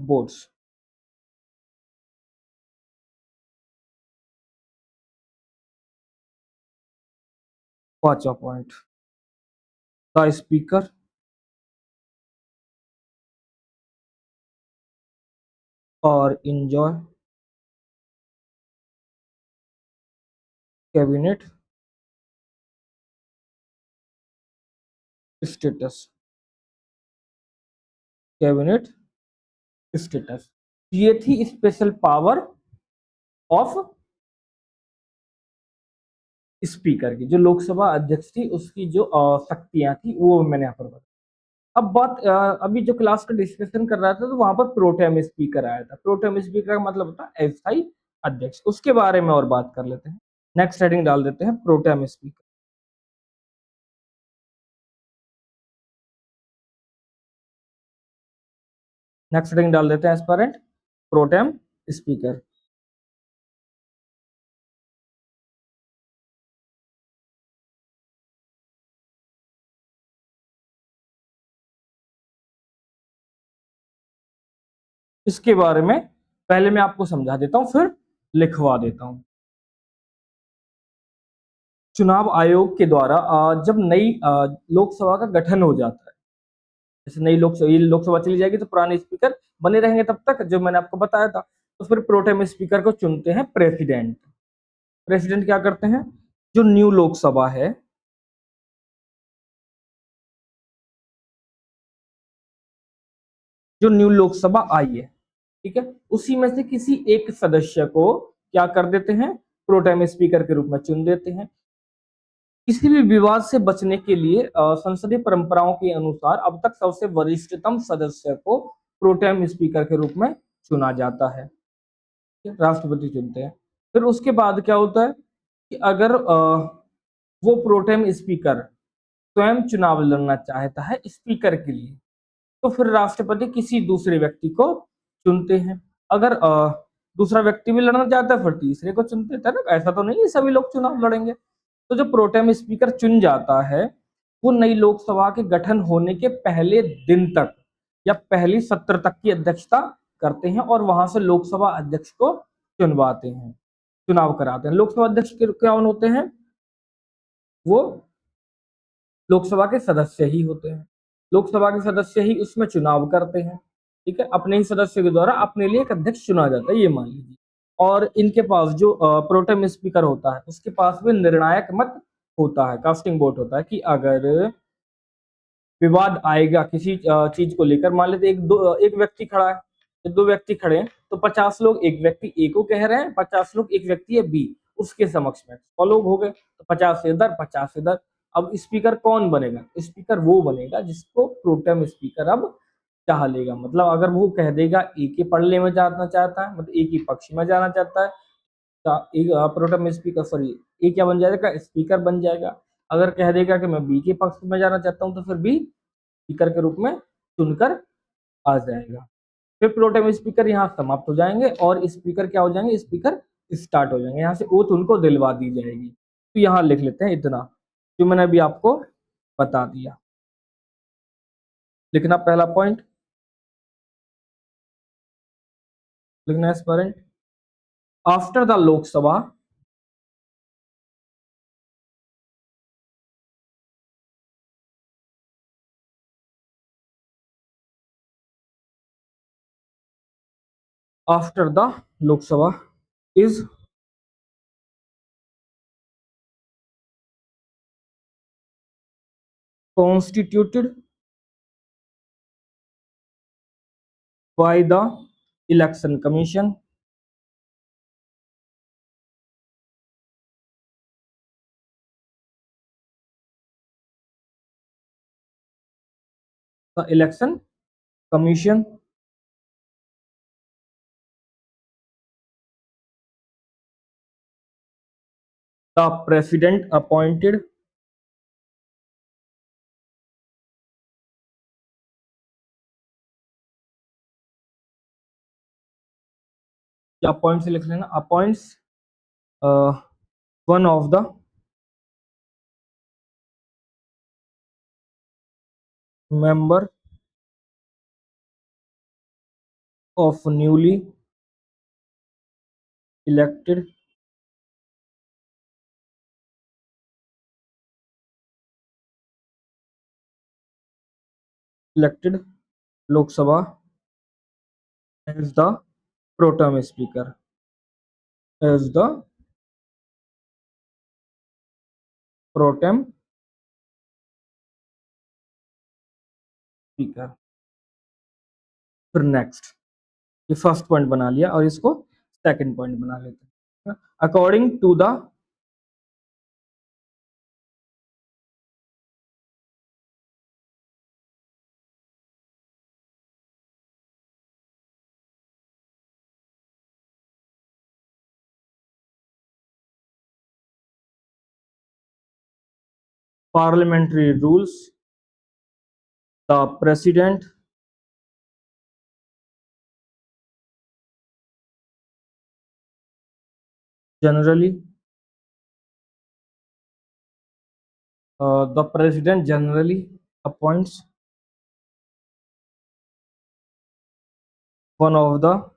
votes. 5वां point, the speaker और enjoy cabinet status. Cabinet status, ये थी special power of speaker की, जो लोकसभा अध्यक्ष थी उसकी जो शक्तियां थी वो मैंने यहाँ पर बताया। अब बात अभी जो क्लास का डिस्कशन कर रहा था तो वहां पर प्रोटेम स्पीकर आया था। प्रोटेम स्पीकर का मतलब होता है अस्थायी अध्यक्ष, उसके बारे में और बात कर लेते हैं। नेक्स्ट हेडिंग डाल देते हैं प्रोटेम स्पीकर। नेक्स्ट हेडिंग डाल देते हैं एस्पायरेंट प्रोटेम स्पीकर। इसके बारे में पहले मैं आपको समझा देता हूं, फिर लिखवा देता हूं। चुनाव आयोग के द्वारा जब नई लोकसभा का गठन हो जाता है, जैसे नई लोकसभा चली जाएगी तो पुराने स्पीकर बने रहेंगे तब तक, जो मैंने आपको बताया था। तो फिर प्रोटेम स्पीकर को चुनते हैं प्रेसिडेंट। प्रेसिडेंट क्या करते हैं, जो न्यू लोकसभा है, जो न्यू लोकसभा आई है, ठीक है, उसी में से किसी एक सदस्य को क्या कर देते हैं, प्रोटेम स्पीकर के रूप में चुन देते हैं। किसी भी विवाद से बचने के लिए संसदीय परंपराओं के अनुसार अब तक सबसे वरिष्ठतम सदस्य को प्रोटेम स्पीकर के रूप में चुना जाता है, राष्ट्रपति चुनते हैं। फिर उसके बाद क्या होता है कि अगर वो प्रोटेम स्पीकर स्वयं चुनाव लड़ना चाहता है स्पीकर के लिए, तो फिर राष्ट्रपति किसी दूसरे व्यक्ति को चुनते हैं। अगर दूसरा व्यक्ति भी लड़ना चाहता है फिर तीसरे को चुनते हैं ना, ऐसा तो नहीं है सभी लोग चुनाव लड़ेंगे। तो जो प्रोटेम स्पीकर चुन जाता है वो नई लोकसभा के गठन होने के पहले दिन तक या पहली सत्र तक की अध्यक्षता करते हैं और वहां से लोकसभा अध्यक्ष को चुनवाते हैं, चुनाव कराते हैं। लोकसभा अध्यक्ष कौन होते हैं, वो लोकसभा के सदस्य ही होते हैं। लोकसभा के सदस्य ही उसमें चुनाव करते हैं, ठीक है, अपने ही सदस्य के द्वारा अपने लिए एक अध्यक्ष चुना जाता है, ये मान लीजिए। और इनके पास जो प्रोटेम स्पीकर होता है उसके पास भी निर्णायक मत होता है, कास्टिंग वोट होता है, कि अगर विवाद आएगा किसी चीज को लेकर, मान लेते एक व्यक्ति खड़ा है, दो व्यक्ति खड़े हैं, तो 50 लोग एक व्यक्ति ए को कह रहे हैं, 50 लोग एक व्यक्ति है बी, उसके समक्ष में 100 लोग हो गए, तो 50 से इधर 50 से इधर। अब स्पीकर कौन बनेगा, स्पीकर वो बनेगा जिसको प्रोटेम स्पीकर अब चाह लेगा। मतलब अगर वो कह देगा ए के पल्ले में जाना चाहता है, मतलब ए के पक्ष में जाना चाहता है, एक प्रोटेम स्पीकर, सॉरी, ए क्या बन जाएगा, स्पीकर बन जाएगा। अगर कह देगा कि मैं बी के पक्ष में जाना चाहता हूं तो फिर बी स्पीकर के रूप में चुनकर आ जाएगा। फिर प्रोटेम स्पीकर यहाँ समाप्त हो जाएंगे और स्पीकर क्या हो जाएंगे, स्पीकर स्टार्ट हो जाएंगे, यहाँ से ओथ उनको दिलवा दी जाएगी। तो यहाँ लिख लेते हैं इतना जो मैंने अभी आपको बता दिया। लिखना पहला पॉइंट, लिखना aspirant after the Lok Sabha after the Lok Sabha is constituted by the Election Commission the election commission the president appointed या अपॉइंट से लिख लेना, appoints one of the member of newly elected Lok Sabha as the pro tem speaker, as the pro tem speaker। फिर next, ये first point बना लिया और इसको सेकंड पॉइंट बना लेते हैं। According to the parliamentary rules, the president generally appoints one of the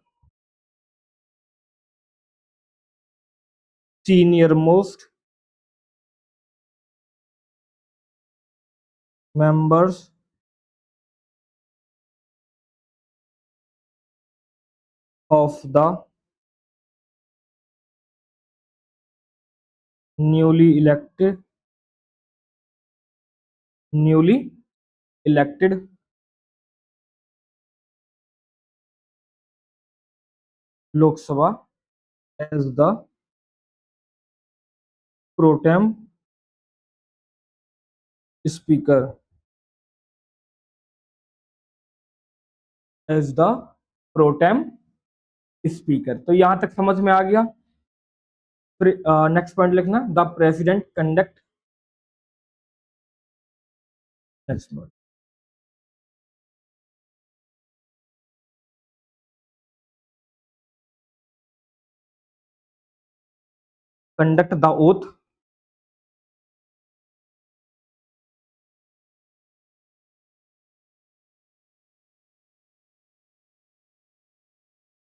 senior most members of the newly elected Lok Sabha as the pro tem speaker, as the pro tem speaker। तो यहां तक समझ में आ गया। फिर next point लिखना, the president conduct, next point, conduct the oath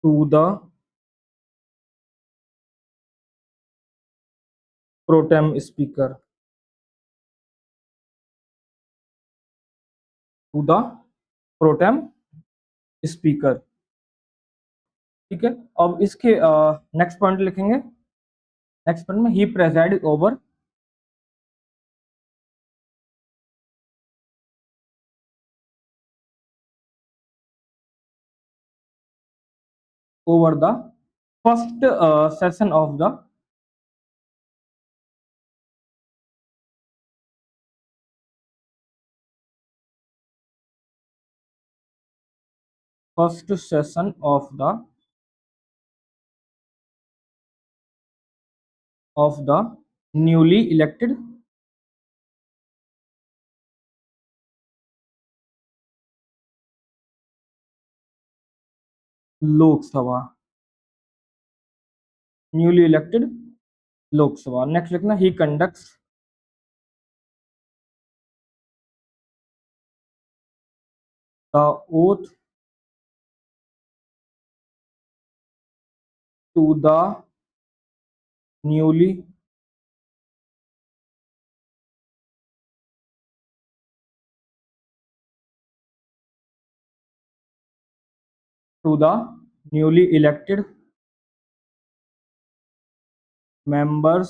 to the pro tem speaker, to the pro tem speaker। ठीक है, अब इसके नेक्स्ट पॉइंट लिखेंगे। नेक्स्ट पॉइंट में ही preside over the first session of the first session of the newly elected Lok Sabha, newly elected Lok Sabha. Next लिखना, ही conducts the oath to the newly elected members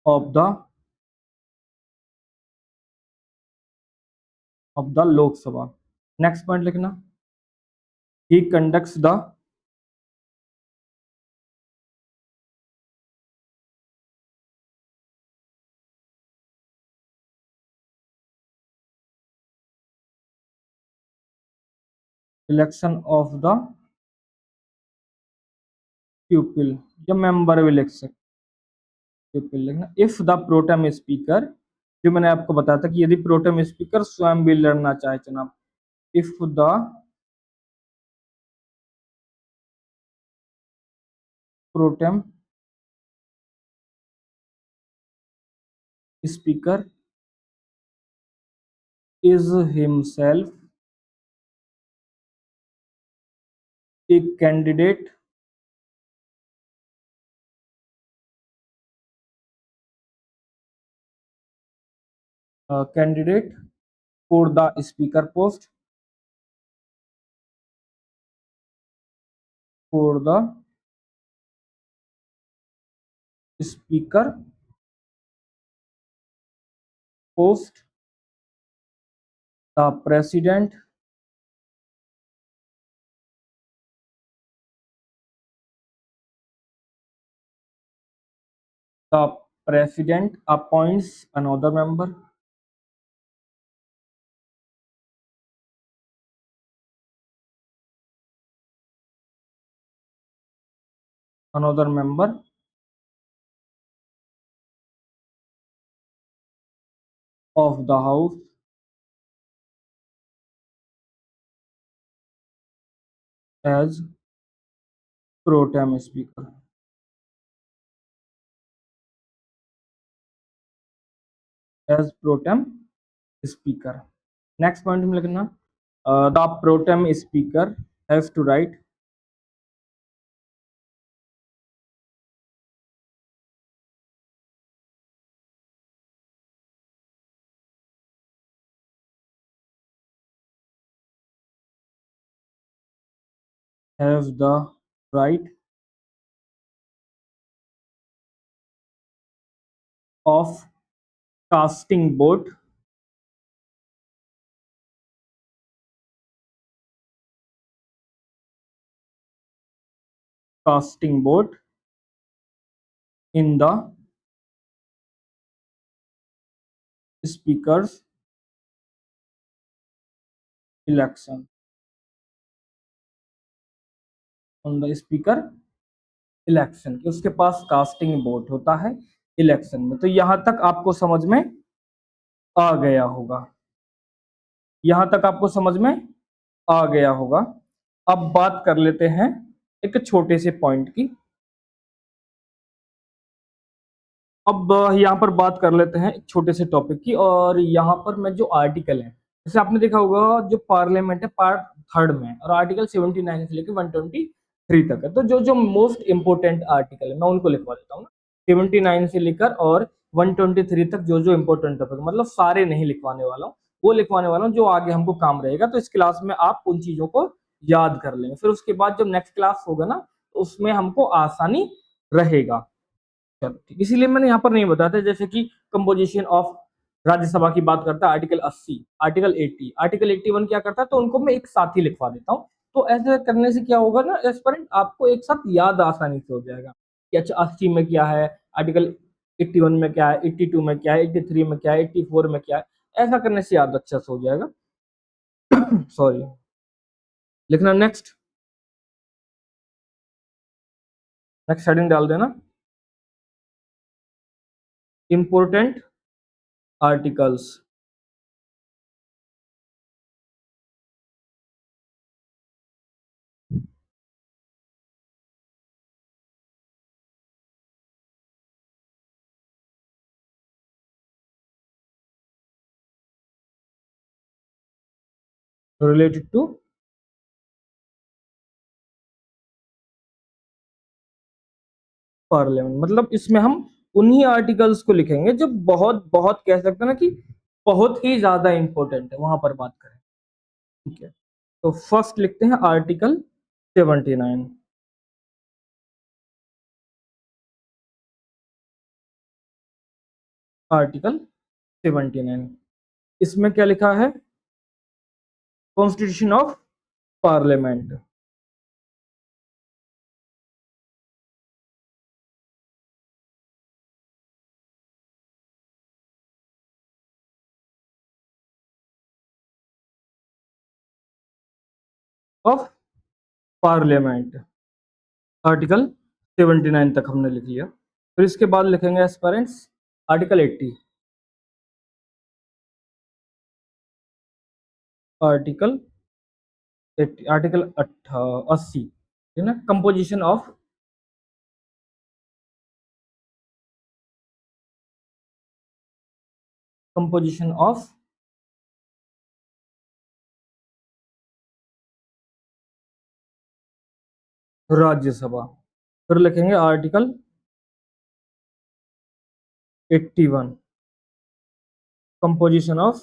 of the Lok Sabha। Next point लिखना, he conducts the election of the pupil या member भी लिख सकते, pupil लिखना। If the pro tem speaker, जो मैंने आपको बताया था कि यदि प्रोटेम स्पीकर स्वयं भी लड़ना चाहे चुनाव, if the pro tem speaker is himself a candidate candidate for the speaker post, for the speaker post, the president the president appoints another member, another member of the house as pro tem speaker, as pro tem speaker। Next point में लिखना, the pro tem speaker has to write, has the right of casting vote, casting vote in the speaker's election, on the speaker election, कि उसके पास casting vote होता है election में। तो यहां तक आपको समझ में आ गया होगा, यहां तक आपको समझ में आ गया होगा। अब बात कर लेते हैं एक छोटे से पॉइंट की। अब यहाँ पर बात कर लेते हैं एक छोटे से टॉपिक की, और यहाँ पर मैं जो आर्टिकल है, जैसे आपने देखा होगा जो पार्लियामेंट है पार्ट थर्ड में, और आर्टिकल 79 से लेकर 123 तक है। तो जो जो मोस्ट इंपोर्टेंट आर्टिकल है मैं उनको लिखवा देता हूँ, 79 से लेकर और 123 तक जो जो इंपॉर्टेंट टॉपिक, मतलब सारे नहीं लिखवाने वाला हूँ, वो लिखवाने वाला हूँ जो आगे हमको काम रहेगा। तो इस क्लास में आप उन चीजों को याद कर लेंगे, फिर उसके बाद जब नेक्स्ट क्लास होगा ना, तो उसमें हमको आसानी रहेगा। चलो ठीक, इसीलिए मैंने यहाँ पर नहीं बताया था। जैसे कि कंपोजिशन ऑफ राज्यसभा की बात करता है आर्टिकल 80, आर्टिकल 80, आर्टिकल 81 क्या करता है, तो उनको मैं एक साथ ही लिखवा देता हूँ। तो ऐसे करने से क्या होगा ना एस्पिरेंट, आपको एक साथ याद आसानी से हो जाएगा कि अच्छा 80 में क्या है, आर्टिकल 81 में क्या है, 82 में क्या है, 83 में क्या है, 84 में क्या है। ऐसा करने से याद अच्छा से हो जाएगा। सॉरी, लिखना नेक्स्ट, नेक्स्ट हेडिंग डाल देना, important articles related to parliament. मतलब इसमें हम उन्हीं आर्टिकल्स को लिखेंगे जो बहुत बहुत कह सकते हैं ना कि बहुत ही ज्यादा इंपॉर्टेंट है, वहां पर बात करें। ठीक है, तो फर्स्ट लिखते हैं आर्टिकल 79, आर्टिकल 79, इसमें क्या लिखा है, constitution of parliament. Of parliament, article 79 तक हमने लिख लिया। फिर इसके बाद लिखेंगे एस्पेरेंट्स आर्टिकल 80, आर्टिकल 80, आर्टिकल 80 ठीक है ना, कंपोजिशन ऑफ राज्यसभा। फिर लिखेंगे article 81, composition of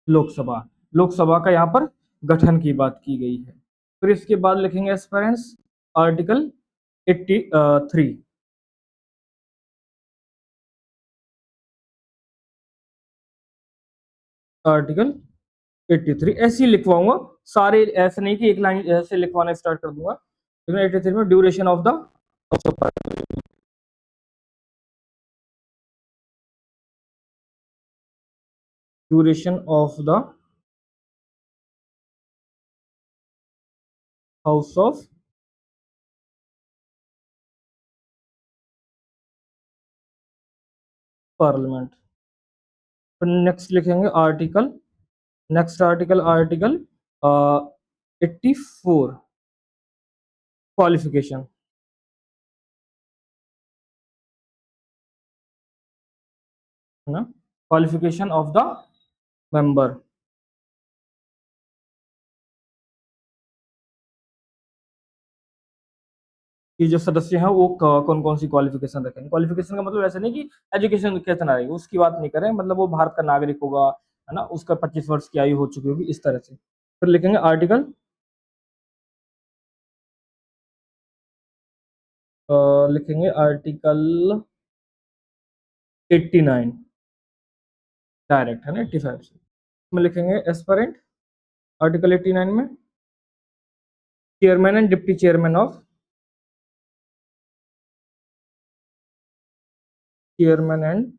Lok Sabha. Lok Sabha का यहाँ पर गठन की बात की गई है। फिर इसके बाद लिखेंगे एस्पेरेंट्स आर्टिकल 83, आर्टिकल 83 ऐसे ही लिखवाऊंगा सारे, ऐसे नहीं कि एक लाइन ऐसे लिखवाना स्टार्ट कर दूंगा। लेकिन 83 में duration of the house of parliament. फिर नेक्स्ट लिखेंगे आर्टिकल, आर्टिकल 84, क्वालिफिकेशन है ना, क्वालिफिकेशन ऑफ द मेंबर, कि जो सदस्य हैं वो कौन कौन सी क्वालिफिकेशन रखेंगे। क्वालिफिकेशन का मतलब ऐसा नहीं कि एजुकेशन कितना रहेगी, उसकी बात नहीं करें, मतलब वो भारत का नागरिक होगा, है ना, उसका 25 वर्ष की आयु हो चुकी होगी, इस तरह से। फिर लिखेंगे आर्टिकल लिखेंगे आर्टिकल 89 डायरेक्ट, है ना, 85 से में लिखेंगे एस्पेरेंट आर्टिकल 89 में chairman and deputy chairman of chairman and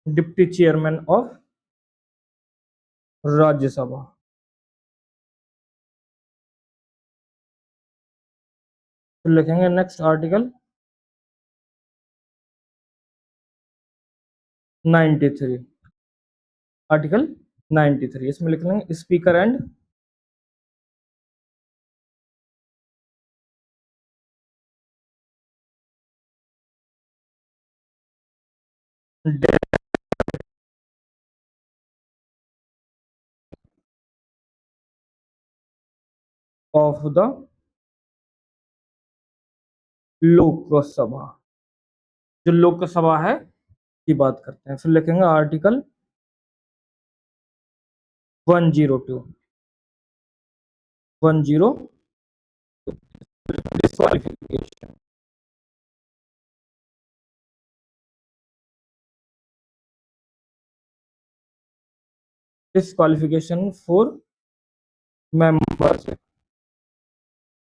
deputy chairman of Rajya Sabha. फिर लिखेंगे नेक्स्ट आर्टिकल 93, आर्टिकल 93 इसमें लिख लेंगे speaker end of the Lok Sabha, जो लोकसभा है की बात करते हैं। फिर लिखेंगे article 102, disqualification, disqualification for membership,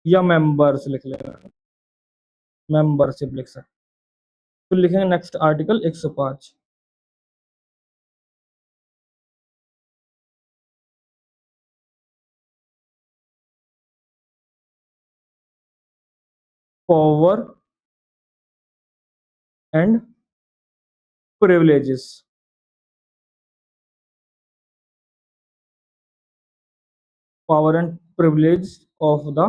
या मेंबर्स लिख लेगा, मेंबरशिप लिख सकते। फिर लिखेंगे next article 105, power and privileges, power and privilege of the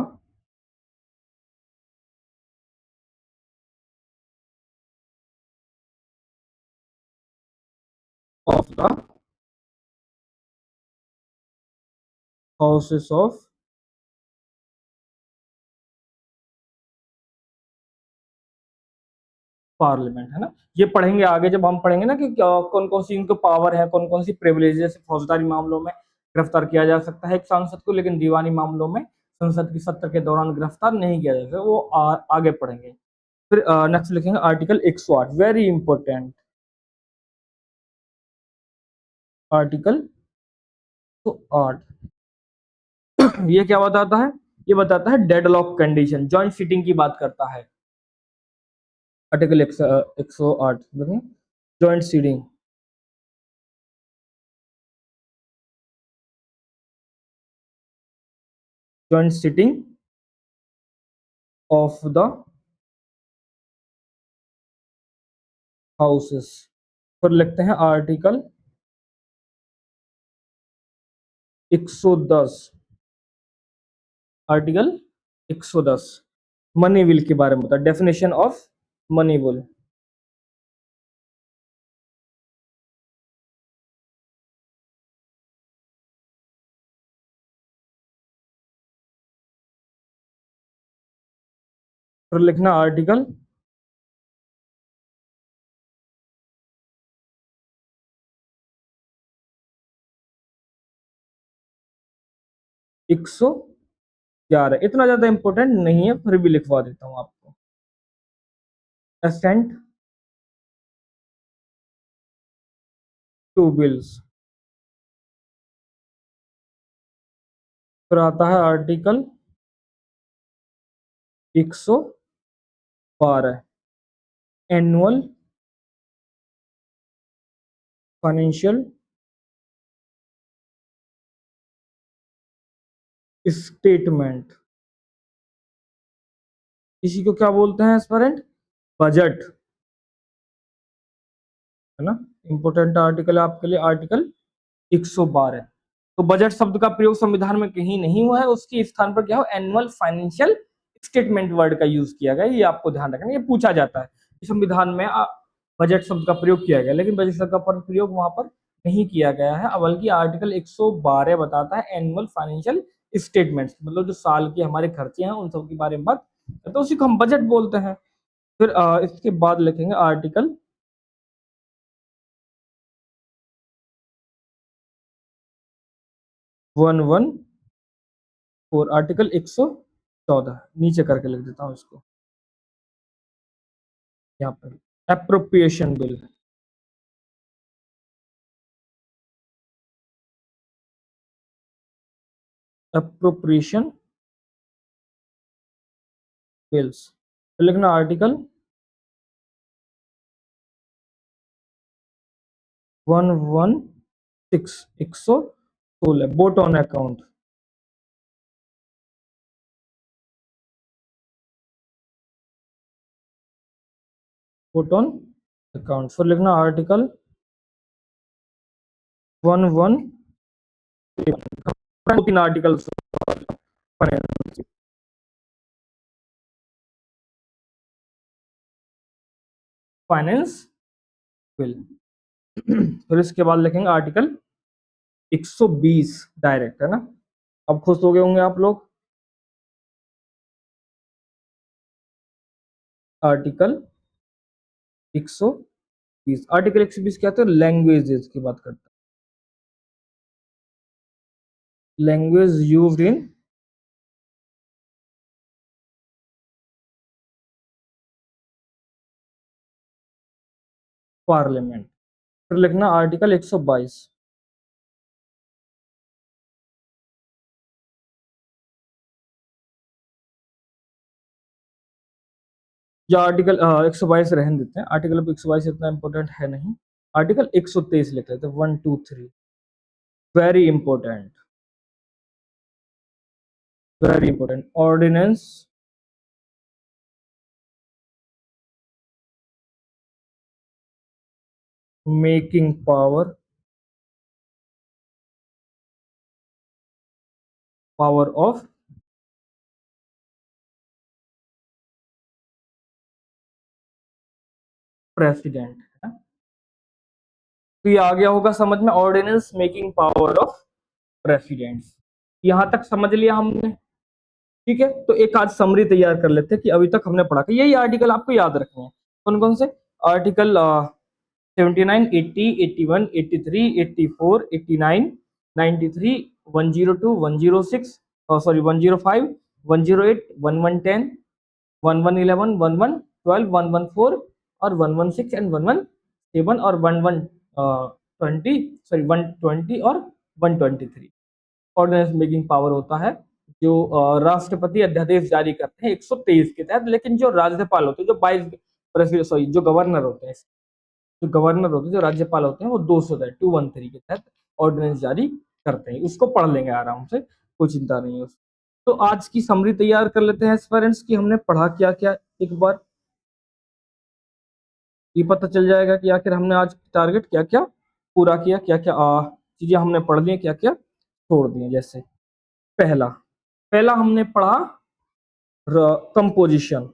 houses of parliament, है ना। ये पढ़ेंगे आगे जब हम पढ़ेंगे ना कि कौन कौन सी इनको पावर है, कौन कौन सी प्रिविलेजेस। फौजदारी मामलों में गिरफ्तार किया जा सकता है एक सांसद को, लेकिन दीवानी मामलों में संसद की सत्र के दौरान गिरफ्तार नहीं किया जा सकता, वो आगे पढ़ेंगे। फिर नेक्स्ट लिखेंगे आर्टिकल 108, वेरी इंपॉर्टेंट, आर्टिकल 108 ये क्या बताता है? ये बताता है डेडलॉक कंडीशन, जॉइंट सीटिंग की बात करता है। आर्टिकल 108 देखें, joint sitting, joint sitting of the houses. फिर लिखते हैं आर्टिकल 110, आर्टिकल 110 मनी विल के बारे में बता, डेफिनेशन ऑफ मनी विल। फिर लिखना आर्टिकल 111, इतना ज्यादा इंपॉर्टेंट नहीं है, फिर भी लिखवा देता हूं आपको। Assent to bills. फिर आता है आर्टिकल 112, एनुअल फाइनेंशियल स्टेटमेंट। इसी को क्या बोलते हैं एस्पिरेंट? बजट, है ना। इंपॉर्टेंट आर्टिकल है आपके लिए आर्टिकल 112। तो बजट शब्द का प्रयोग संविधान में कहीं नहीं हुआ है, उसके स्थान पर क्या हो, एनुअल फाइनेंशियल स्टेटमेंट वर्ड का यूज किया गया। ये आपको ध्यान रखना, ये पूछा जाता है कि संविधान में बजट शब्द का प्रयोग किया गया, लेकिन बजट शब्द का प्रयोग वहां पर नहीं किया गया है, बल्कि आर्टिकल 112 बताता है एनुअल फाइनेंशियल स्टेटमेंट्स, मतलब जो साल के हमारे खर्चे हैं उन सब के बारे में बात, तो उसी को हम बजट बोलते हैं। फिर इसके बाद लिखेंगे आर्टिकल 114, आर्टिकल 114 नीचे करके लिख देता हूं इसको यहाँ पर, एप्रोप्रिएशन बिल। एप्रोप्रिएशन बिल्स, तो लिखना article 116, 116, boat on account. Boat on account. फिर लिखना आर्टिकल 113, तीन आर्टिकल फाइनेंस बिल। फिर इसके बाद लिखेंगे आर्टिकल 120, डायरेक्ट, है ना। अब खुश हो गए होंगे आप लोग। आर्टिकल 120, आर्टिकल 120 क्या होता है? लैंग्वेजेस की बात करता है, लैंग्वेज यूज्ड इन पार्लियामेंट। फिर लिखना आर्टिकल 122, या आर्टिकल 122 रहने देते हैं, आर्टिकल 122 इतना इंपॉर्टेंट है नहीं। आर्टिकल 123 लिख लेते हैं, 1 2 3, very important, very important. Ordinance making power, power of president, है ना। तो ये आ गया होगा समझ में, ordinance making power of presidents. यहां तक समझ लिया हमने, ठीक है। तो एक आज समरी तैयार कर लेते हैं कि अभी तक हमने पढ़ा कि यही आर्टिकल आपको याद रखने हैं। कौन कौन से? आर्टिकल 79, 80, 81, 83, 84, 89, 93, 102, 106, सॉरी 105, 108, 1110, 1111, 1112, 114 और 116 एंड 117 और 1120, सॉरी 120 और 123। ऑर्डिनेंस मेकिंग पावर होता है जो राष्ट्रपति अध्यादेश जारी करते हैं 123 के तहत, लेकिन जो राज्यपाल होते हैं, जो 22 सॉरी जो गवर्नर होते हैं, जो गवर्नर होते हैं, जो राज्यपाल होते हैं, वो 213 के तहत ऑर्डिनेंस जारी करते हैं। उसको पढ़ लेंगे आराम से, कोई चिंता नहीं है। तो आज की समरी तैयार कर लेते हैं पेरेंट्स की हमने पढ़ा क्या क्या, एक बार ये पता चल जाएगा कि आखिर हमने आज टारगेट क्या क्या पूरा किया, क्या क्या चीजें हमने पढ़ ली, क्या क्या छोड़ दिए। जैसे पहला पहला हमने पढ़ा कंपोजिशन,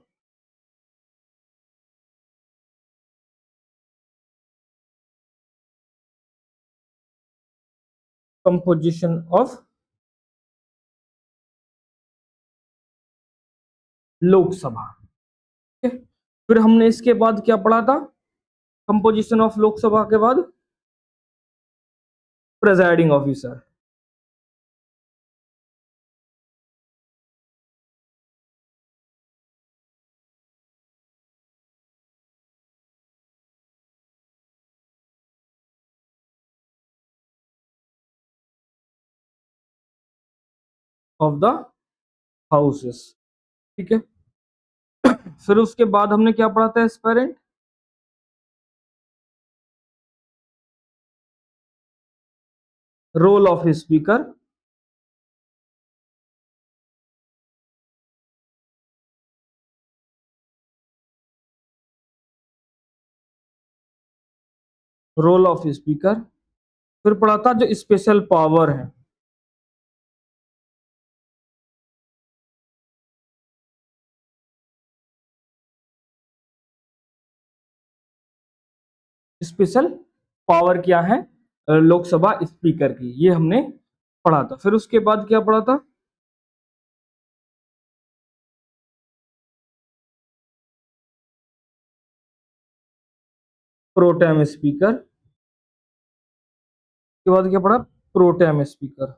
कंपोजिशन ऑफ लोकसभा। फिर हमने इसके बाद क्या पढ़ा था, कंपोजिशन ऑफ लोकसभा के बाद presiding officer, of the houses. ठीक है, फिर उसके बाद हमने क्या पढ़ा था aspirant, role of speaker, role of speaker. फिर पढ़ा था जो स्पेशल पावर है, स्पेशल पावर क्या है लोकसभा स्पीकर की, ये हमने पढ़ा था। फिर उसके बाद क्या पढ़ा था, प्रोटेम स्पीकर, के बाद क्या पढ़ा, प्रोटेम स्पीकर।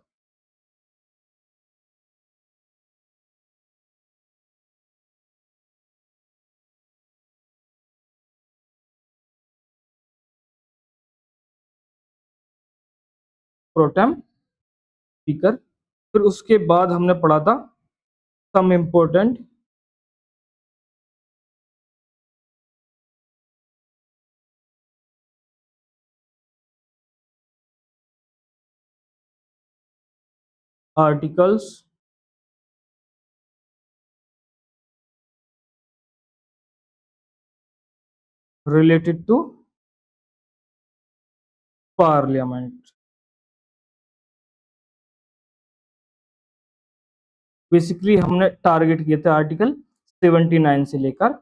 Pro tem speaker. फिर उसके बाद हमने पढ़ा था some important articles related to parliament. Basically हमने टारगेट किए थे आर्टिकल 79 से लेकर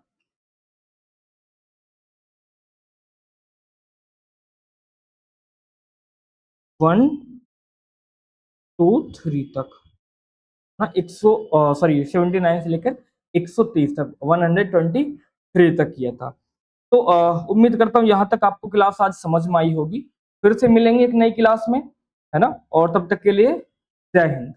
123 तक, हाँ 79 से लेकर 130 तक, 123 तक किया था। तो उम्मीद करता हूँ यहाँ तक आपको क्लास आज समझ में आई होगी। फिर से मिलेंगे एक नई क्लास में, है ना, और तब तक के लिए जय हिंद।